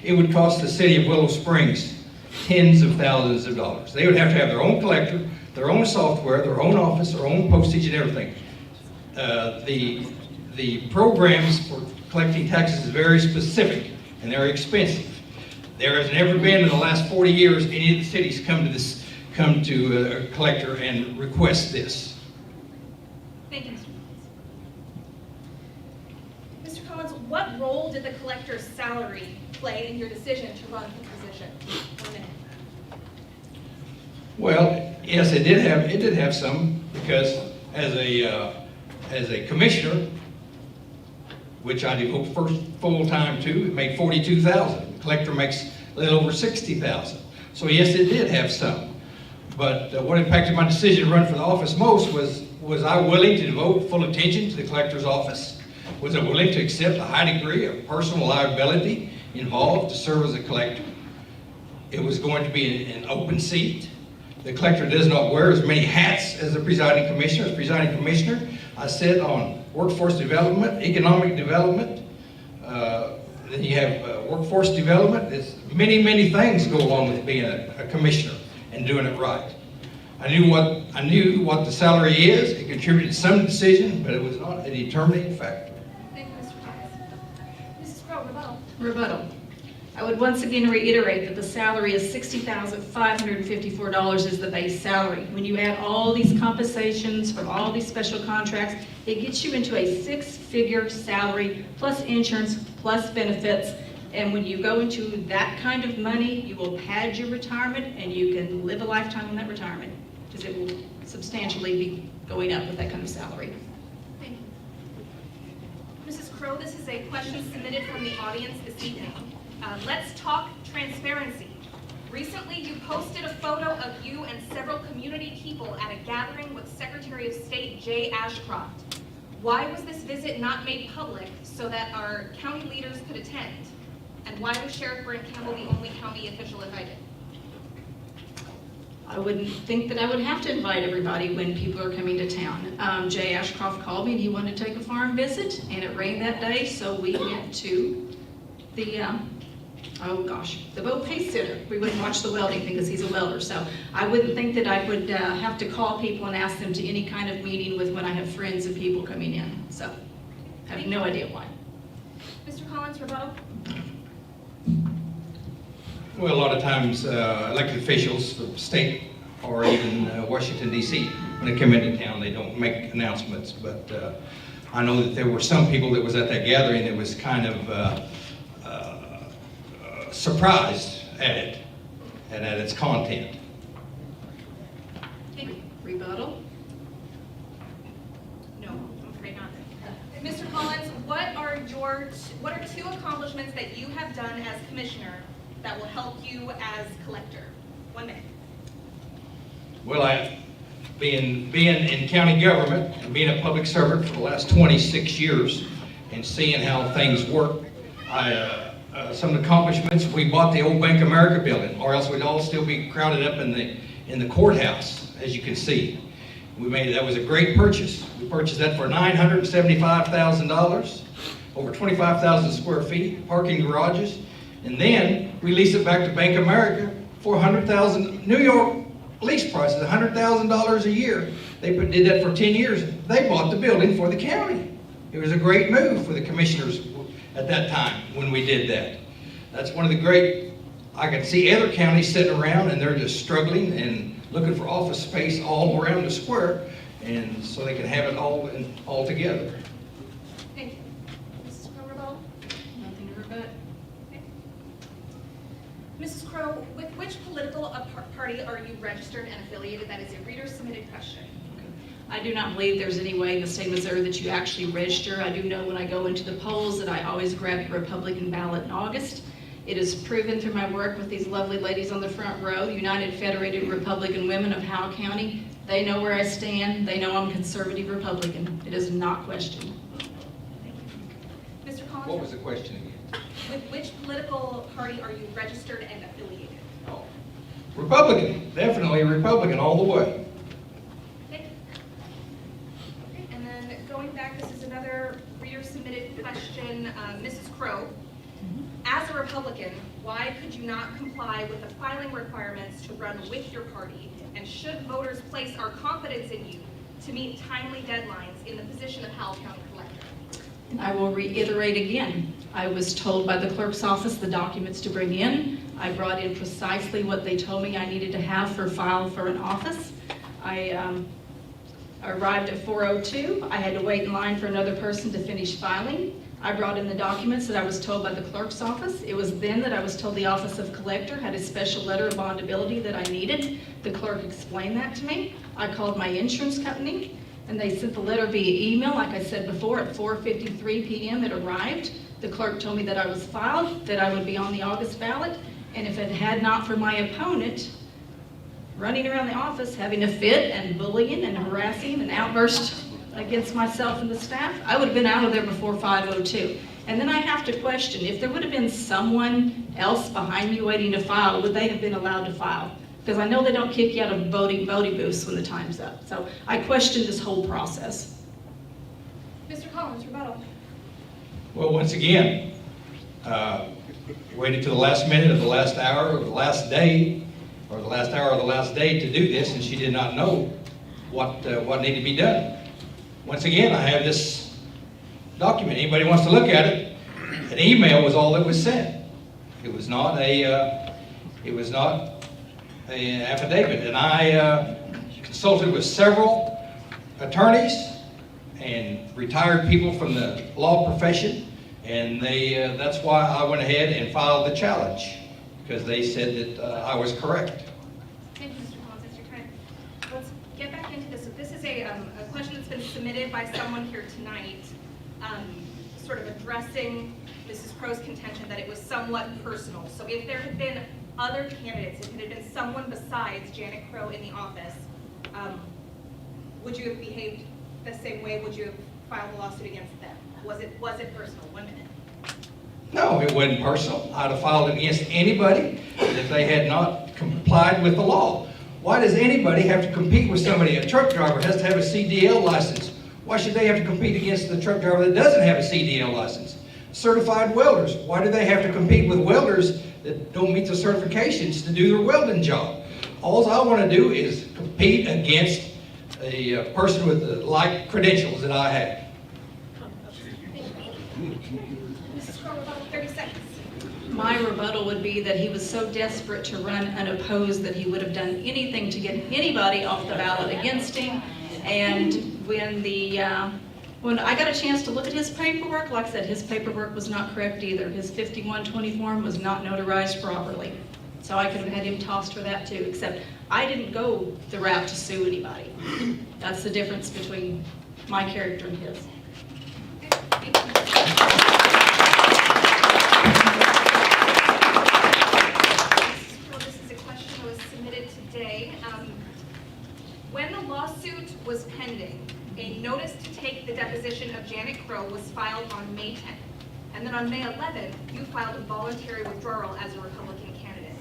it would cost the city of Willow Springs tens of thousands of dollars. They would have to have their own collector, their own software, their own office, their own postage and everything. The programs for collecting taxes is very specific and they're expensive. There has never been in the last 40 years any of the cities come to a collector and request this. Thank you, Mr. Collins. Mr. Collins, what role did the collector's salary play in your decision to run for position? 1 minute. Well, yes, it did have some, because as a commissioner, which I devote first full time to, it made $42,000. The collector makes a little over $60,000. So yes, it did have some. But what impacted my decision to run for the office most was I willing to devote full attention to the collector's office? Was I willing to accept a high degree of personal liability involved to serve as a collector? It was going to be an open seat. The collector does not wear as many hats as the presiding commissioner. As presiding commissioner, I sit on workforce development, economic development, then you have workforce development. There's many things go along with being a commissioner and doing it right. I knew what the salary is. It contributed to some decision, but it was not a determining factor. Thank you, Mr. Thomas. Mrs. Crowe, rebuttal. Rebuttal. I would once again reiterate that the salary is $60,554 is the base salary. When you add all these compensations from all these special contracts, it gets you into a six-figure salary plus insurance plus benefits. And when you go into that kind of money, you will pad your retirement and you can live a lifetime on that retirement because it will substantially be going up with that kind of salary. Thank you. Mrs. Crowe, this is a question submitted from the audience this evening. Let's talk transparency. Recently, you posted a photo of you and several community people at a gathering with Secretary of State Jay Ashcroft. Why was this visit not made public so that our county leaders could attend? And why was Sheriff Brent Campbell the only county official invited? I wouldn't think that I would have to invite everybody when people are coming to town. Jay Ashcroft called me and he wanted to take a farm visit, and it rained that day, so we went to the the boat pace center. We wouldn't watch the welding because he's a welder, so I wouldn't think that I would have to call people and ask them to any kind of meeting with when I have friends and people coming in. So I have no idea why. Mr. Collins, rebuttal. Well, a lot of times elected officials, the state or even Washington, D.C., when they come into town, they don't make announcements. But I know that there were some people that was at that gathering that was kind of surprised at it and at its content. Thank you. Rebuttal? No, I'm afraid not. Mr. Collins, what are two accomplishments that you have done as commissioner that will help you as collector? 1 minute. Well, being in county government and being a public servant for the last 26 years and seeing how things work, some accomplishments, we bought the old Bank of America building, or else we'd all still be crowded up in the courthouse, as you can see. That was a great purchase. We purchased that for $975,000, over 25,000 square feet, parking garages, and then we leased it back to Bank of America for $100,000. New York lease prices, $100,000 a year. They did that for 10 years. They bought the building for the county. It was a great move for the commissioners at that time when we did that. That's one of the great, I can see other counties sitting around and they're just struggling and looking for office space all around the square, and so they can have it all together. Thank you. Mrs. Crowe, rebuttal. Nothing to rebut. Mrs. Crowe, with which political party are you registered and affiliated? That is a reader-submitted question. I do not believe there's any way in the state of Missouri that you actually register. I do know when I go into the polls that I always grab the Republican ballot in August. It is proven through my work with these lovely ladies on the front row, United Federated Republican Women of Howell County. They know where I stand. They know I'm conservative Republican. It is not questioned. Mr. Collins? What was the question again? With which political party are you registered and affiliated? Oh, Republican, definitely Republican all the way. Okay. And then going back, this is another reader-submitted question. Mrs. Crowe, as a Republican, why could you not comply with the filing requirements to run with your party? And should voters place our confidence in you to meet timely deadlines in the position of Howell County Collector? And I will reiterate again. I was told by the clerk's office the documents to bring in. I brought in precisely what they told me I needed to have for file for an office. I arrived at 4:02. I had to wait in line for another person to finish filing. I brought in the documents that I was told by the clerk's office. It was then that I was told the Office of Collector had a special letter of bondability that I needed. The clerk explained that to me. I called my insurance company, and they sent the letter via email, like I said before, at 4:53 p.m. it arrived. The clerk told me that I was filed, that I would be on the August ballot, and if it had not for my opponent running around the office having a fit and bullying and harassing and outburst against myself and the staff, I would have been out of there before 5:02. And then I have to question, if there would have been someone else behind me waiting to file, would they have been allowed to file? Because I know they don't kick you out of voting booths when the time's up. So I question this whole process. Mr. Collins, rebuttal. Well, once again, Waited to the last minute of the last hour of the last day, or the last hour of the last day to do this, and she did not know what needed to be done. Once again, I have this document. Anybody wants to look at it? An email was all that was sent. It was not an affidavit, and I consulted with several attorneys and retired people from the law profession, and that's why I went ahead and filed the challenge, because they said that I was correct. Thank you, Mr. Collins. That's your time. Let's get back into this. So this is a question that's been submitted by someone here tonight, sort of addressing Mrs. Crow's contention that it was somewhat personal. So if there had been other candidates, if it had been someone besides Janet Crow in the office, would you have behaved the same way? Would you have filed a lawsuit against them? Was it personal? 1 minute. No, it wasn't personal. I'd have filed it against anybody if they had not complied with the law. Why does anybody have to compete with somebody? A truck driver has to have a CDL license. Why should they have to compete against the truck driver that doesn't have a CDL license? Certified welders, why do they have to compete with welders that don't meet the certifications to do their welding job? All I want to do is compete against a person with the like credentials that I have. Mrs. Crow, about 30 seconds. My rebuttal would be that he was so desperate to run unopposed that he would have done anything to get anybody off the ballot against him. And when I got a chance to look at his paperwork, like I said, his paperwork was not correct either. His 5120 form was not notarized properly. So I could have had him tossed for that too, except I didn't go the route to sue anybody. That's the difference between my character and his. Thank you. This is a question that was submitted today. When the lawsuit was pending, a notice to take the deposition of Janet Crow was filed on May 10th. And then on May 11th, you filed a voluntary withdrawal as a Republican candidate.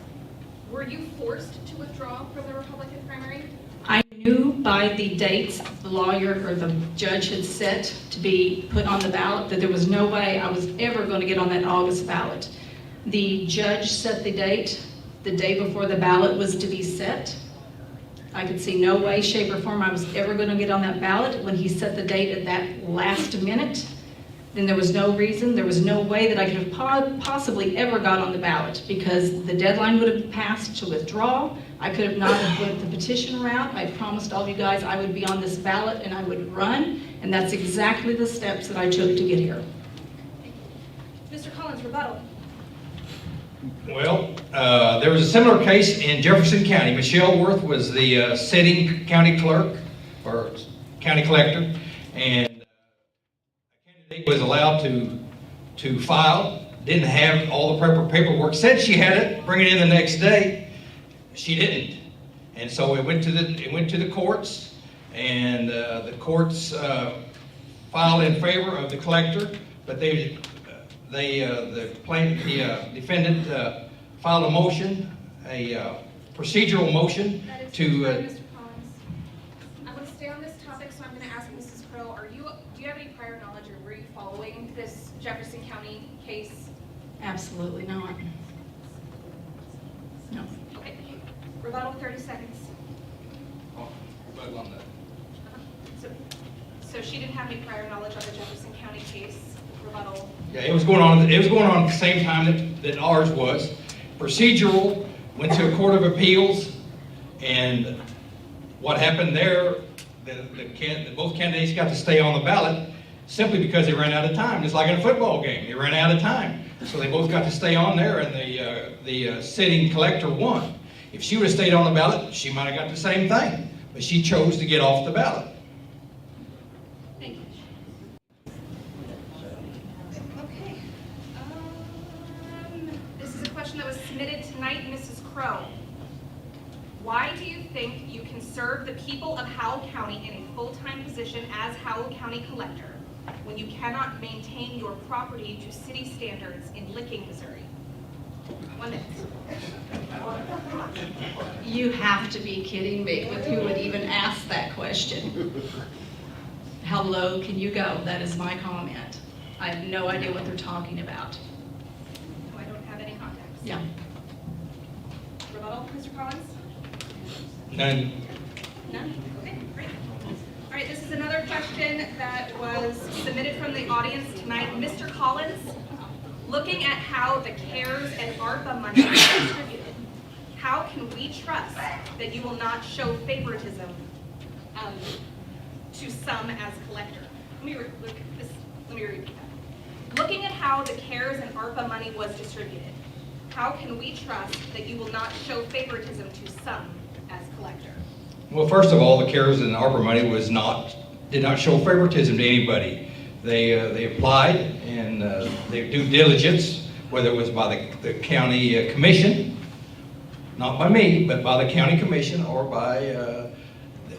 Were you forced to withdraw from the Republican primary? I knew by the dates the lawyer or the judge had set to be put on the ballot that there was no way I was ever going to get on that August ballot. The judge set the date the day before the ballot was to be set. I could see no way, shape, or form I was ever going to get on that ballot. When he set the date at that last minute, then there was no reason, there was no way that I could have possibly ever got on the ballot, because the deadline would have passed to withdraw. I could have not have went the petition route. I promised all of you guys I would be on this ballot and I would run, and that's exactly the steps that I took to get here. Mr. Collins, rebuttal. Well, there was a similar case in Jefferson County. Michelle Worth was the sitting county clerk or county collector, and a candidate was allowed to file, didn't have all the proper paperwork, said she had it, bring it in the next day. She didn't, and so it went to the courts, and the courts filed in favor of the collector, but the defendant filed a motion, a procedural motion to. Mr. Collins, I want to stay on this topic, so I'm going to ask Mrs. Crow, do you have any prior knowledge, or were you following this Jefferson County case? Absolutely not. No. Okay. Rebuttal, 30 seconds. On that. So she didn't have any prior knowledge of the Jefferson County case. Rebuttal. Yeah, it was going on. It was going on at the same time that ours was. Procedural, went to a court of appeals, and what happened there? Both candidates got to stay on the ballot simply because they ran out of time. Just like in a football game, they ran out of time, so they both got to stay on there, and the sitting collector won. If she would have stayed on the ballot, she might have got the same thing, but she chose to get off the ballot. Thank you. Okay. This is a question that was submitted tonight, Mrs. Crow. Why do you think you can serve the people of Howell County in a full-time position as Howell County Collector when you cannot maintain your property to city standards in Licking, Missouri? 1 minute. You have to be kidding me with who would even ask that question. How low can you go? That is my comment. I have no idea what they're talking about. rebuttal, Mr. Collins? None. None? Okay, great. All right, this is another question that was submitted from the audience tonight. Mr. Collins, looking at how the CARES and ARPA money is distributed, how can we trust that you will not show favoritism to some as collector? Let me repeat that. Looking at how the CARES and ARPA money was distributed, how can we trust that you will not show favoritism to some as collector? Well, first of all, the CARES and ARPA money did not show favoritism to anybody. They applied and they due diligence, whether it was by the county commission, not by me, but by the county commission or by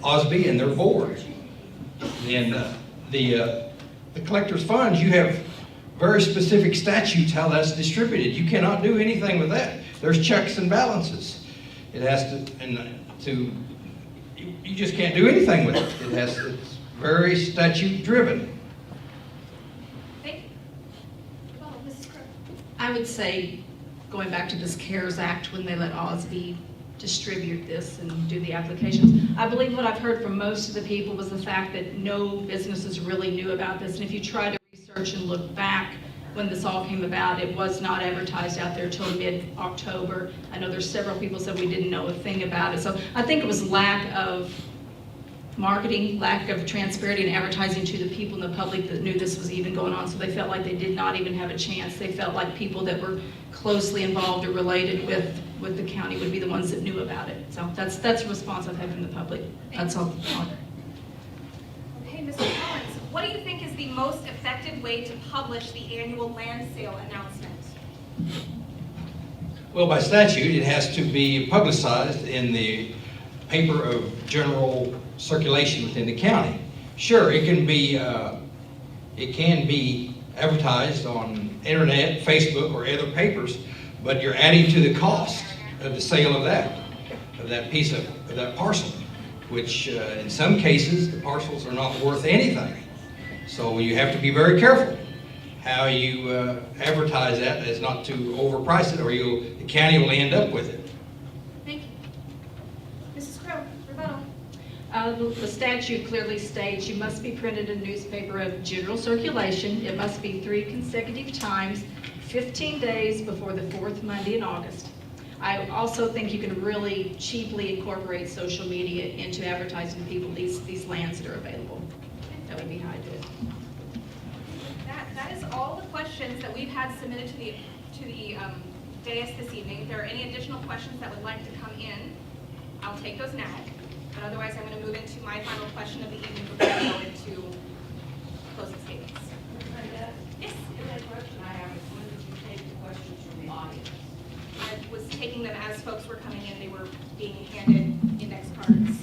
OSB and their board. Then the collector's funds, you have very specific statutes how that's distributed. You cannot do anything with that. There's checks and balances. It has you just can't do anything with it. It's very statute driven. Thank you. Oh, Mrs. Crowe. I would say, going back to this CARES Act, when they let OSB distribute this and do the applications, I believe what I've heard from most of the people was the fact that no businesses really knew about this. And if you try to research and look back when this all came about, it was not advertised out there till mid-October. I know there's several people said we didn't know a thing about it. So I think it was lack of marketing, lack of transparency and advertising to the people in the public that knew this was even going on. So they felt like they did not even have a chance. They felt like people that were closely involved or related with the county would be the ones that knew about it. So that's a response I've had from the public. That's all. Okay, Mr. Collins, what do you think is the most effective way to publish the annual land sale announcement? Well, by statute, it has to be publicized in the paper of general circulation within the county. Sure, it can be advertised on internet, Facebook, or other papers, but you're adding to the cost of the sale of that piece of that parcel, which in some cases the parcels are not worth anything. So you have to be very careful how you advertise that as not to overprice it, or the county will end up with it. Thank you. Mrs. Crowe, rebuttal. The statute clearly states you must be printed in a newspaper of general circulation. It must be 3 consecutive times, 15 days before the 4th Monday in August. I also think you can really cheaply incorporate social media into advertising to people these lands that are available. That would be how I do it. That is all the questions that we've had submitted to the dais this evening. If there are any additional questions that would like to come in, I'll take those now. But otherwise, I'm going to move into my final question of the evening before we go into closing statements. Yes? The question I have is, when did you take the questions from the audience? I was taking them as folks were coming in. They were being handed index cards.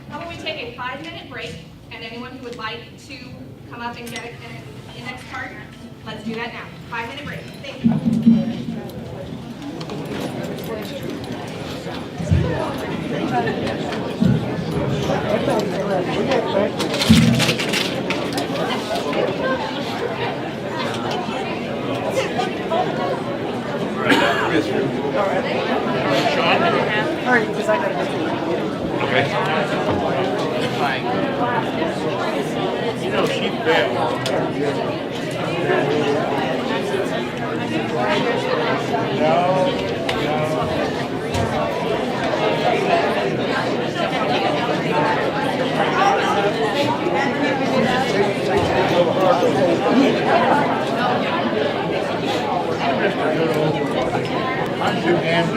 How about we take a 5-minute break, and anyone who would like to come up and get an index card, let's do that now. 5-minute break. Thank you. You know, she I'm too damn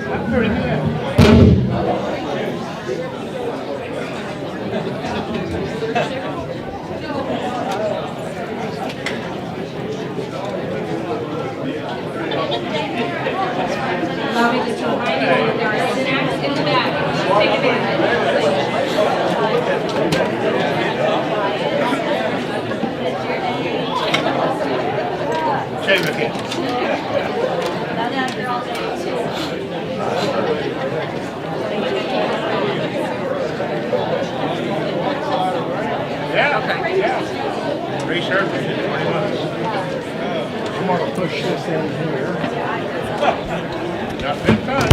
I'm pretty good. Lobby is behind you. There are snacks in the back. Take advantage. Shave it in. Yeah, okay. Yeah. Research, 20 months. want to push this in here. Not this time.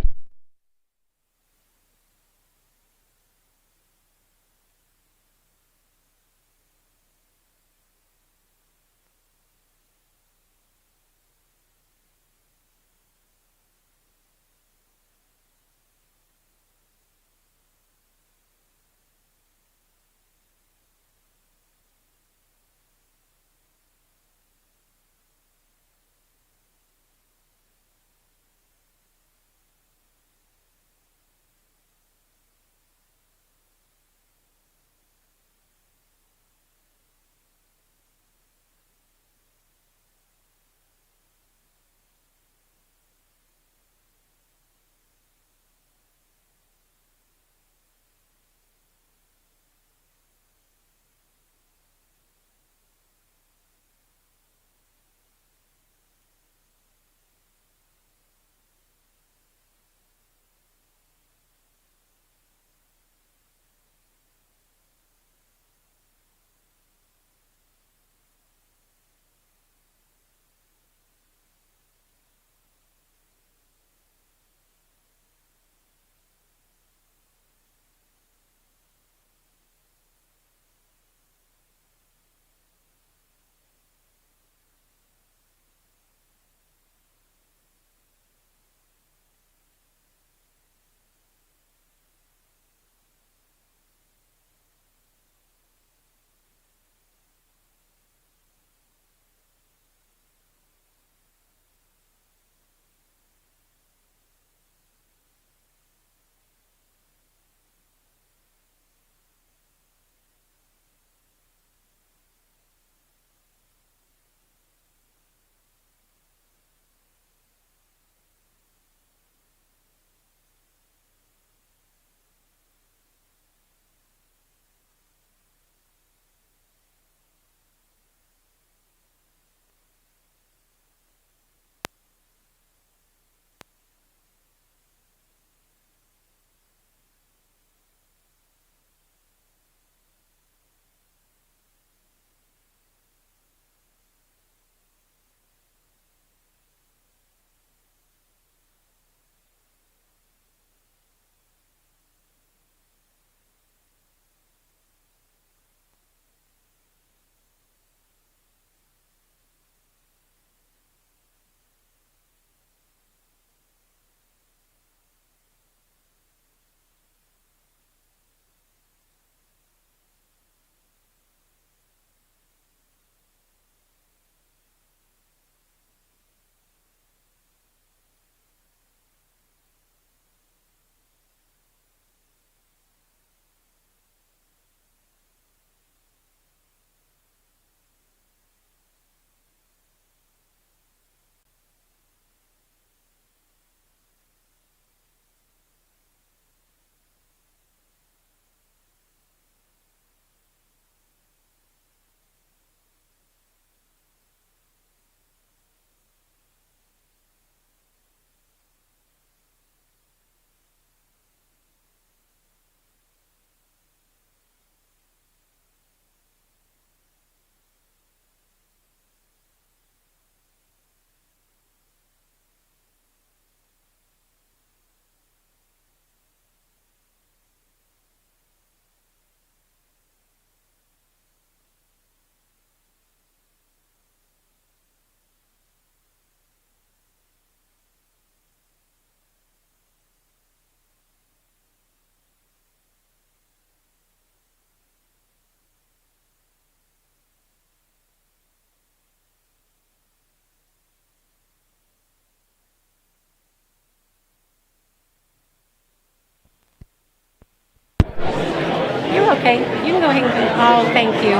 You're okay. You can go ahead and. Oh, thank you.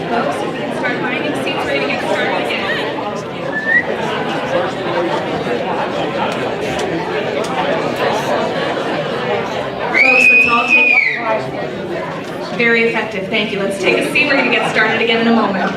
Folks, if we can start finding seats ready to get started again. Very effective, thank you. Let's take a seat, we're gonna get started again in a moment.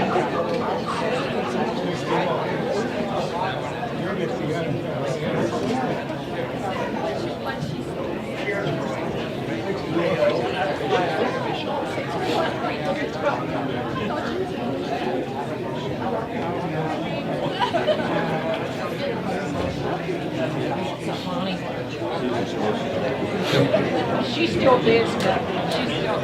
She's still busy, but she's still.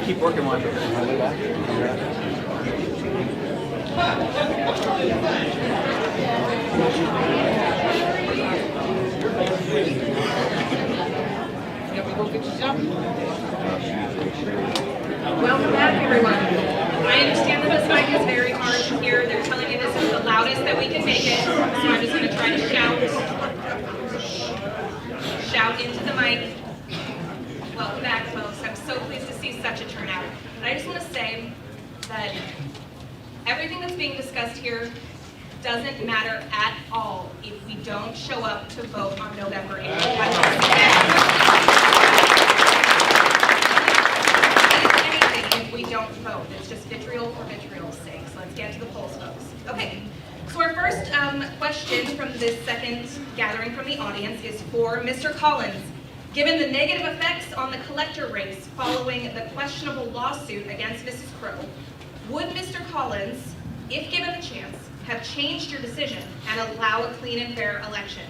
Keep working on it. Welcome back, everyone. I understand that this mic is very hard to hear. They're telling me this is the loudest that we can make it, so I'm just gonna try to shout into the mic. Welcome back, folks. I'm so pleased to see such a turnout. And I just want to say that everything that's being discussed here doesn't matter at all if we don't show up to vote on November 8th. Anything if we don't vote. It's just vitriol for vitriol's sake. So let's get to the polls, folks. Okay. So our first question from this second gathering from the audience is for Mr. Collins. Given the negative effects on the collector race following the questionable lawsuit against Mrs. Crow, would Mr. Collins, if given the chance, have changed your decision and allow a clean and fair election?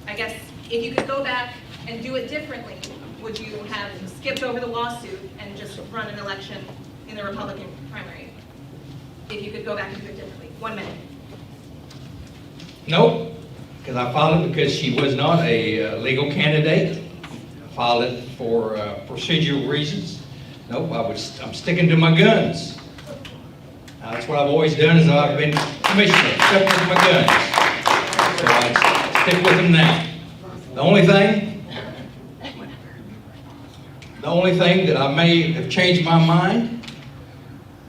I guess if you could go back and do it differently, would you have skipped over the lawsuit and just run an election in the Republican primary? If you could go back and do it differently. 1 minute. Nope, because I filed it because she was not a legal candidate. I filed it for procedural reasons. Nope, I'm sticking to my guns. That's what I've always done, is I've been commissioner, stuck with my guns. So I stick with them now. The only thing that I may have changed my mind,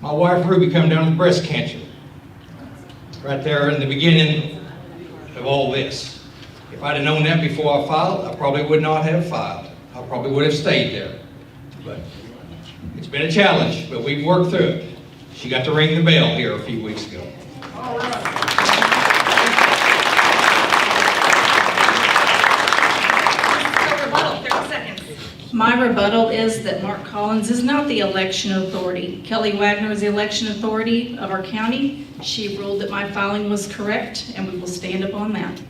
my wife Ruby come down with breast cancer. Right there in the beginning of all this. If I'd have known that before I filed, I probably would not have filed. I probably would have stayed there. But it's been a challenge, but we've worked through it. She got to ring the bell here a few weeks ago. All right. So rebuttal, 30 seconds. My rebuttal is that Mark Collins is not the election authority. Kelly Wagner is the election authority of our county. She ruled that my filing was correct, and we will stand up on that.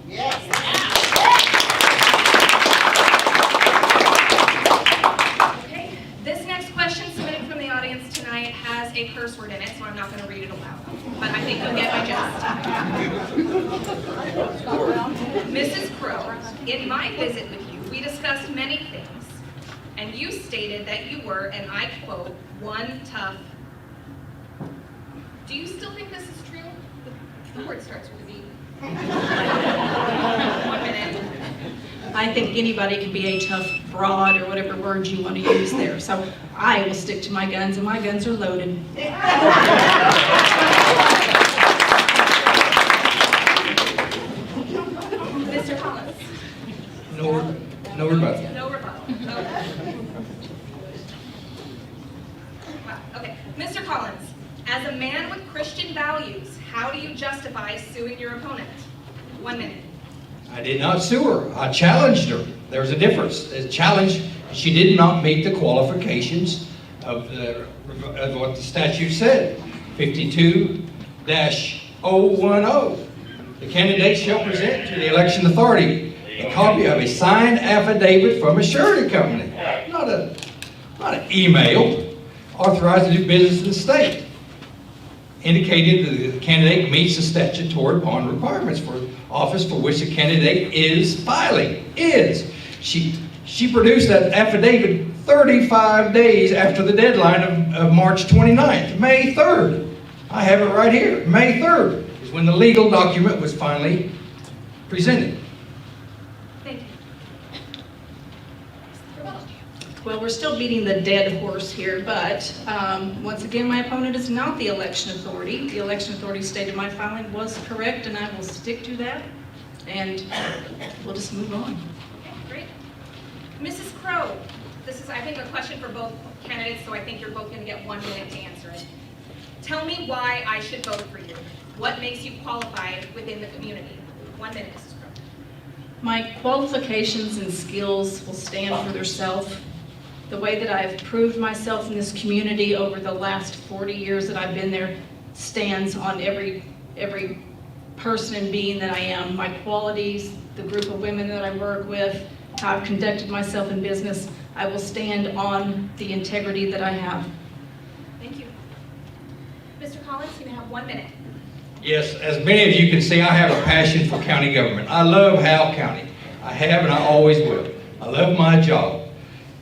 Okay, this next question submitted from the audience tonight has a curse word in it, so I'm not going to read it aloud. But I think you'll get my gist. Mrs. Crow, in my visit with you, we discussed many things, and you stated that you were, and I quote, one tough. Do you still think this is true? The word starts with a V. 1 minute. I think anybody can be a tough broad or whatever word you want to use there. So I will stick to my guns, and my guns are loaded. Mr. Collins. No rebuttal. No rebuttal. Okay. Wow. Okay. Mr. Collins, as a man with Christian values, how do you justify suing your opponent? 1 minute. I did not sue her. I challenged her. There's a difference. A challenge, she did not meet the qualifications of what the statute said. 52-010. The candidate shall present to the election authority a copy of a signed affidavit from a surety company, not an email, authorized to do business in the state, indicated that the candidate meets the statutory bond requirements for office for which the candidate is filing. She produced that affidavit 35 days after the deadline of March 29th, May 3rd. I have it right here. May 3rd is when the legal document was finally presented. Thank you. Rebuttal. Well, we're still beating the dead horse here, but once again, my opponent is not the election authority. The election authority stated my filing was correct, and I will stick to that, and we'll just move on. Okay, great. Mrs. Crowe, this is, I think, a question for both candidates, so I think you're both going to get 1 minute to answer it. Tell me why I should vote for you. What makes you qualified within the community? 1 minute, Mrs. Crowe. My qualifications and skills will stand for themselves. The way that I've proved myself in this community over the last 40 years that I've been there stands on every person and being that I am. My qualities, the group of women that I work with, how I've conducted myself in business, I will stand on the integrity that I have. Thank you. Mr. Collins, you have 1 minute. Yes, as many of you can see, I have a passion for county government. I love Howell County. I have and I always will. I love my job.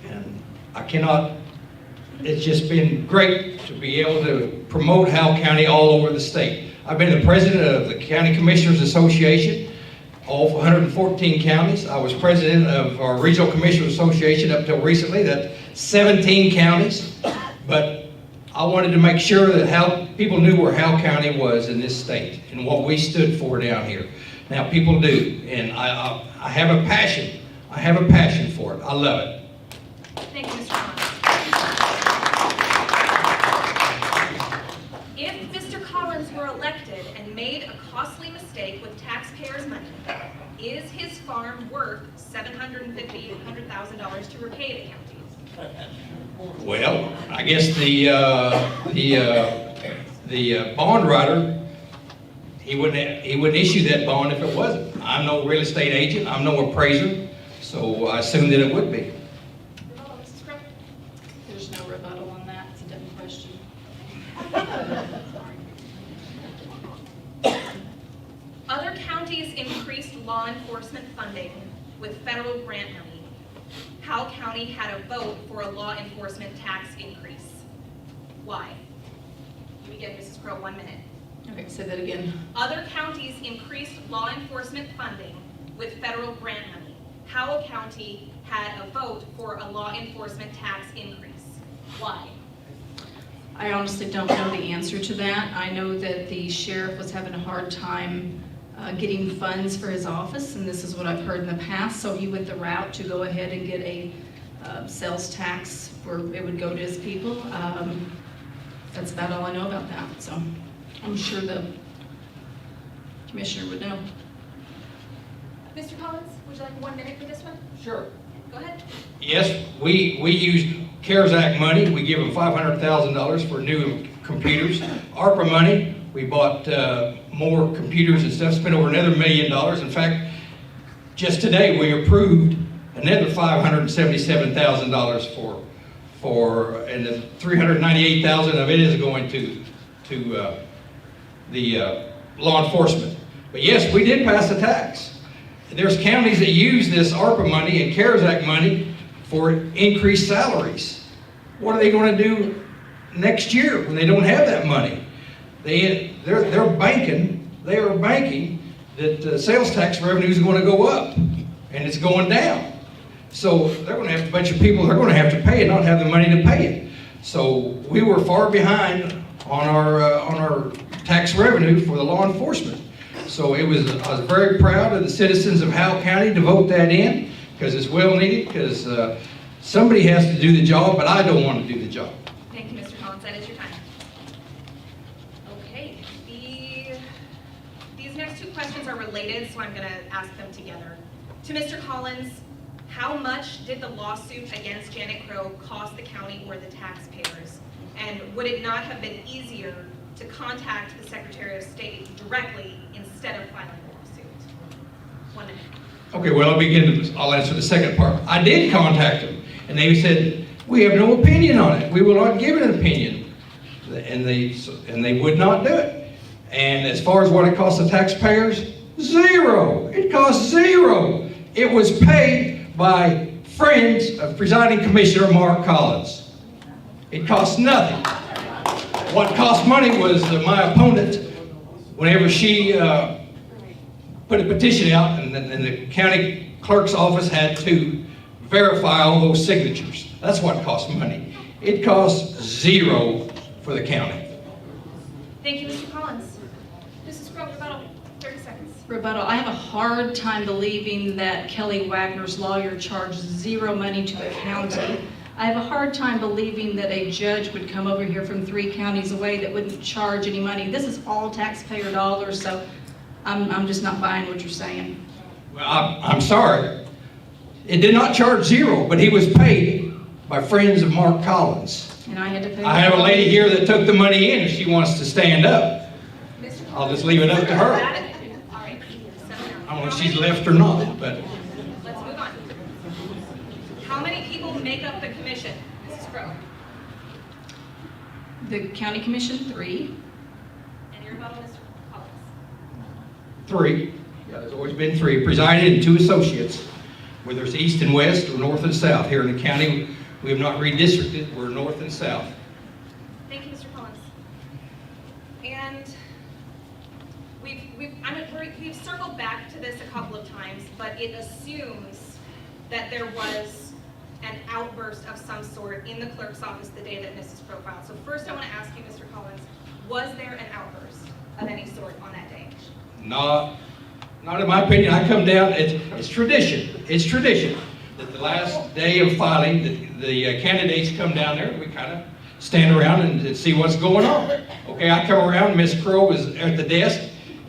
And I cannot, it's just been great to be able to promote Howell County all over the state. I've been the president of the County Commissioners Association, all 114 counties. I was president of our Regional Commissioners Association up till recently, that's 17 counties. But I wanted to make sure that people knew where Howell County was in this state and what we stood for down here. Now people do, and I have a passion. I have a passion for it. I love it. Thank you, Mr. Collins. If Mr. Collins were elected and made a costly mistake with taxpayers' money, is his farm worth $750,000, $100,000 to repay the county? Well, I guess the bond writer, he wouldn't issue that bond if it wasn't. I'm no real estate agent. I'm no appraiser, so I assume that it would be. Rebuttal, Mrs. Crowe? There's no rebuttal on that. It's a dumb question. Other counties increased law enforcement funding with federal grant money. Howell County had a vote for a law enforcement tax increase. Why? You begin, Mrs. Crowe, 1 minute. Okay, say that again. Other counties increased law enforcement funding with federal grant money. Howell County had a vote for a law enforcement tax increase. Why? I honestly don't know the answer to that. I know that the sheriff was having a hard time getting funds for his office, and this is what I've heard in the past, so he went the route to go ahead and get a sales tax where it would go to his people. That's about all I know about that, so I'm sure the commissioner would know. Mr. Collins, would you like 1 minute for this one? Sure. Go ahead. Yes, we used CARES Act money. We give them $500,000 for new computers. ARPA money, we bought more computers and stuff, spent over another $1 million. In fact, just today we approved another $577,000 and the $398,000 of it is going to the law enforcement. But yes, we did pass a tax. There's counties that use this ARPA money and CARES Act money for increased salaries. What are they going to do next year when they don't have that money? They're banking. They are banking that sales tax revenue is going to go up, and it's going down. So they're going to have a bunch of people who are going to have to pay it, not have the money to pay it. So we were far behind on our tax revenue for the law enforcement. So I was very proud of the citizens of Howell County to vote that in, because it's well needed, because somebody has to do the job, but I don't want to do the job. Thank you, Mr. Collins. That is your time. Okay, these next two questions are related, so I'm going to ask them together. To Mr. Collins, how much did the lawsuit against Janet Crowe cost the county or the taxpayers? And would it not have been easier to contact the Secretary of State directly instead of filing a lawsuit? 1 minute. Okay, well, I'll answer the second part. I did contact them, and they said, we have no opinion on it. We will not give an opinion. And they would not do it. And as far as what it cost the taxpayers, zero. It cost zero. It was paid by friends of Presiding Commissioner Mark Collins. It cost nothing. What cost money was my opponent, whenever she put a petition out, and the county clerk's office had to verify all those signatures. That's what costs money. It costs zero for the county. Thank you, Mr. Collins. Mrs. Crowe, rebuttal, 30 seconds. Rebuttal. I have a hard time believing that Kelly Wagner's lawyer charged zero money to the county. I have a hard time believing that a judge would come over here from 3 counties away that wouldn't charge any money. This is all taxpayer dollars, so I'm just not buying what you're saying. Well, I'm sorry. It did not charge zero, but he was paid by friends of Mark Collins. And I had to pay. I have a lady here that took the money in. If she wants to stand up, I'll just leave it up to her. All right, settle down. I don't know if she's left or not, but Let's move on. How many people make up the commission, Mrs. Crowe? The county commission, 3. And your rebuttal, Mr. Collins? 3. Yeah, there's always been 3. Presided and 2 associates, whether it's east and west or north and south. Here in the county, we have not redistricted. We're north and south. Thank you, Mr. Collins. And we've circled back to this a couple of times, but it assumes that there was an outburst of some sort in the clerk's office the day that Mrs. Crowe filed. So first I want to ask you, Mr. Collins, was there an outburst of any sort on that day? Not in my opinion. I come down, it's tradition. It's tradition that the last day of filing, the candidates come down there and we kind of stand around and see what's going on. Okay, I come around, Miss Crowe was at the desk,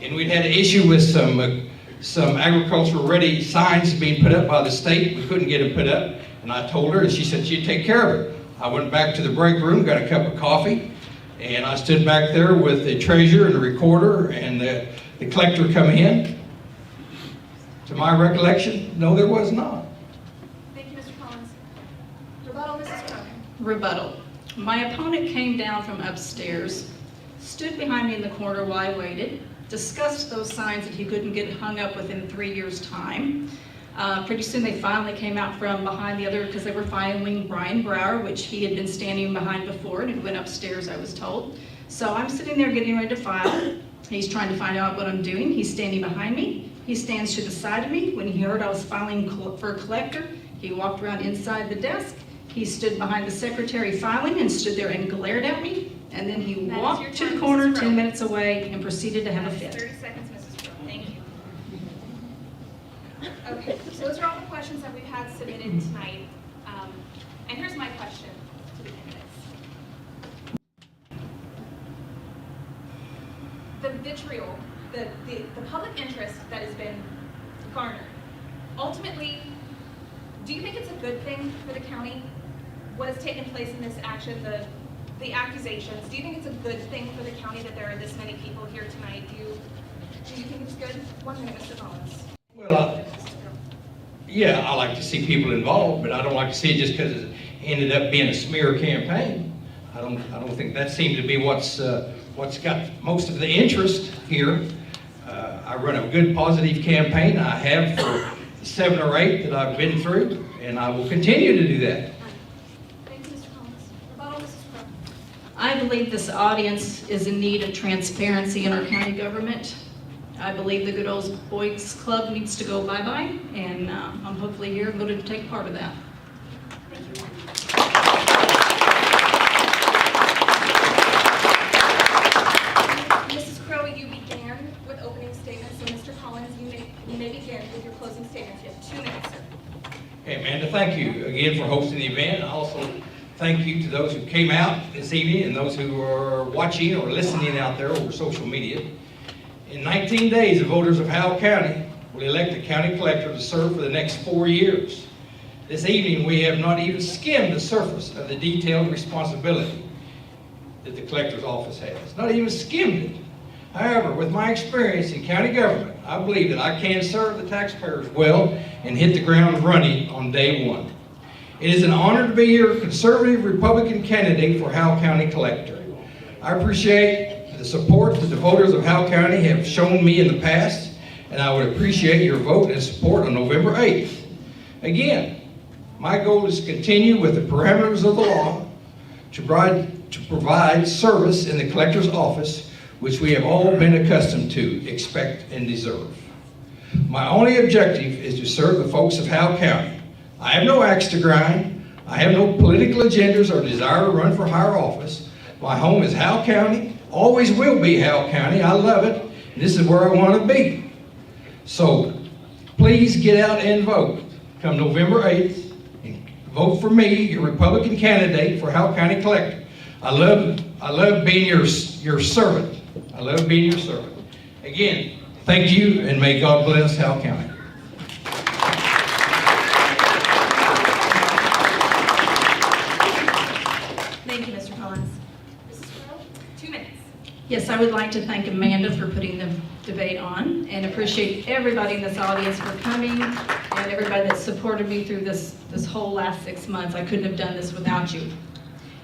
and we'd had an issue with some agricultural ready signs being put up by the state. We couldn't get them put up, and I told her, and she said she'd take care of it. I went back to the break room, got a cup of coffee, and I stood back there with the treasurer and the recorder and the collector come in. To my recollection, no, there was not. Thank you, Mr. Collins. Rebuttal, Mrs. Crowe. Rebuttal. My opponent came down from upstairs, stood behind me in the corner while I waited, discussed those signs that he couldn't get hung up within 3 years' time. Pretty soon they finally came out from behind the other, because they were filing Brian Brower, which he had been standing behind before, and it went upstairs, I was told. So I'm sitting there getting ready to file. He's trying to find out what I'm doing. He's standing behind me. He stands to the side of me. When he heard I was filing for a collector, he walked around inside the desk. He stood behind the secretary filing and stood there and glared at me. And then he That is your walked to time, the corner Mrs. Crowe. 10 minutes away and proceeded to have a That's fit. 30 seconds, Mrs. Crowe. Thank you. Okay, so those are all the questions that we've had submitted tonight. And here's my question to the candidates. The vitriol, the public interest that has been garnered, ultimately, do you think it's a good thing for the county? What has taken place in this action, the accusations, do you think it's a good thing for the county that there are this many people here tonight? Do you think it's good? 1 minute, Mr. Collins. Well, yeah, I like to see people involved, but I don't like to see it just because it ended up being a smear campaign. I don't think that seemed to be what's got most of the interest here. I run a good, positive campaign. I have for the 7 or 8 that I've been through, and I will continue to do that. Thank you, Mr. Collins. Rebuttal, Mrs. Crowe. I believe this audience is in need of transparency in our county government. I believe the Good Old Boys Club needs to go bye-bye, and I'm hopefully here and going to take part of that. Mrs. Crowe, you began with opening statements, so Mr. Collins, you may begin with your closing statements. You have 2 minutes, sir. Okay, Amanda, thank you again for hosting the event. Also, thank you to those who came out this evening and those who are watching or listening out there over social media. In 19 days, the voters of Howell County will elect a county collector to serve for the next 4 years. This evening, we have not even skimmed the surface of the detailed responsibility that the collector's office has. Not even skimmed it. However, with my experience in county government, I believe that I can serve the taxpayers well and hit the ground running on day 1. It is an honor to be your conservative Republican candidate for Howell County Collector. I appreciate the support that the voters of Howell County have shown me in the past, and I would appreciate your vote and support on November 8th. Again, my goal is to continue with the parameters of the law to provide service in the collector's office, which we have all been accustomed to, expect, and deserve. My only objective is to serve the folks of Howell County, I have no axe to grind. I have no political agendas or desire to run for higher office. My home is Howell County, always will be Howell County. I love it, and this is where I want to be. So please get out and vote. Come November 8th, and vote for me, your Republican candidate for Howell County Collector. I love being your servant. I love being your servant. Again, thank you, and may God bless Howell County. Thank you, Mr. Collins. Mrs. Crowe, 2 minutes. Yes, I would like to thank Amanda for putting the debate on, and appreciate everybody in this audience for coming, and everybody that supported me through this whole last 6 months. I couldn't have done this without you.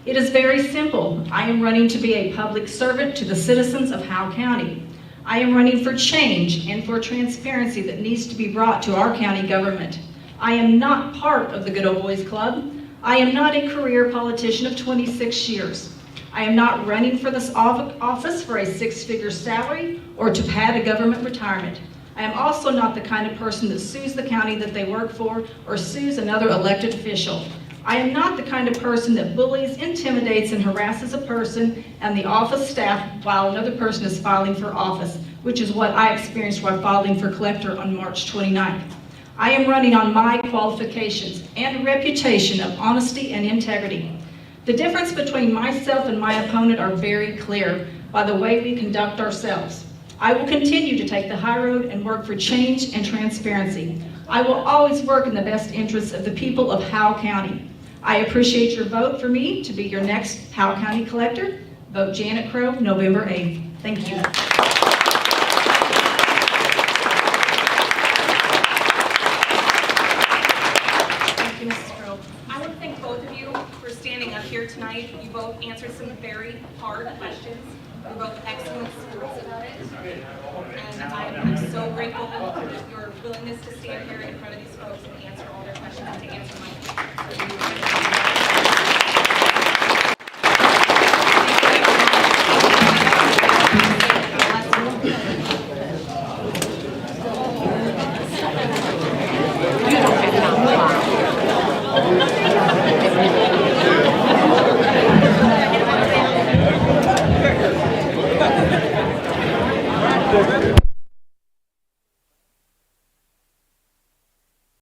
It is very simple. I am running to be a public servant to the citizens of Howell County. I am running for change and for transparency that needs to be brought to our county government. I am not part of the Good Old Boys Club. I am not a career politician of 26 years. I am not running for this office for a 6-figure salary or to pad a government retirement. I am also not the kind of person that sues the county that they work for or sues another elected official. I am not the kind of person that bullies, intimidates, and harasses a person and the office staff while another person is filing for office, which is what I experienced while filing for collector on March 29th. I am running on my qualifications and reputation of honesty and integrity. The difference between myself and my opponent are very clear by the way we conduct ourselves. I will continue to take the high road and work for change and transparency. I will always work in the best interests of the people of Howell County. I appreciate your vote for me to be your next Howell County Collector. Vote Janet Crow, November 8th. Thank you. Thank you, Mrs. Crowe. I want to thank both of you for standing up here tonight. You both answered some very hard questions. You're both excellent stewards about it. And I'm so grateful for your willingness to stand here in front of these folks and answer all their questions and to answer my questions.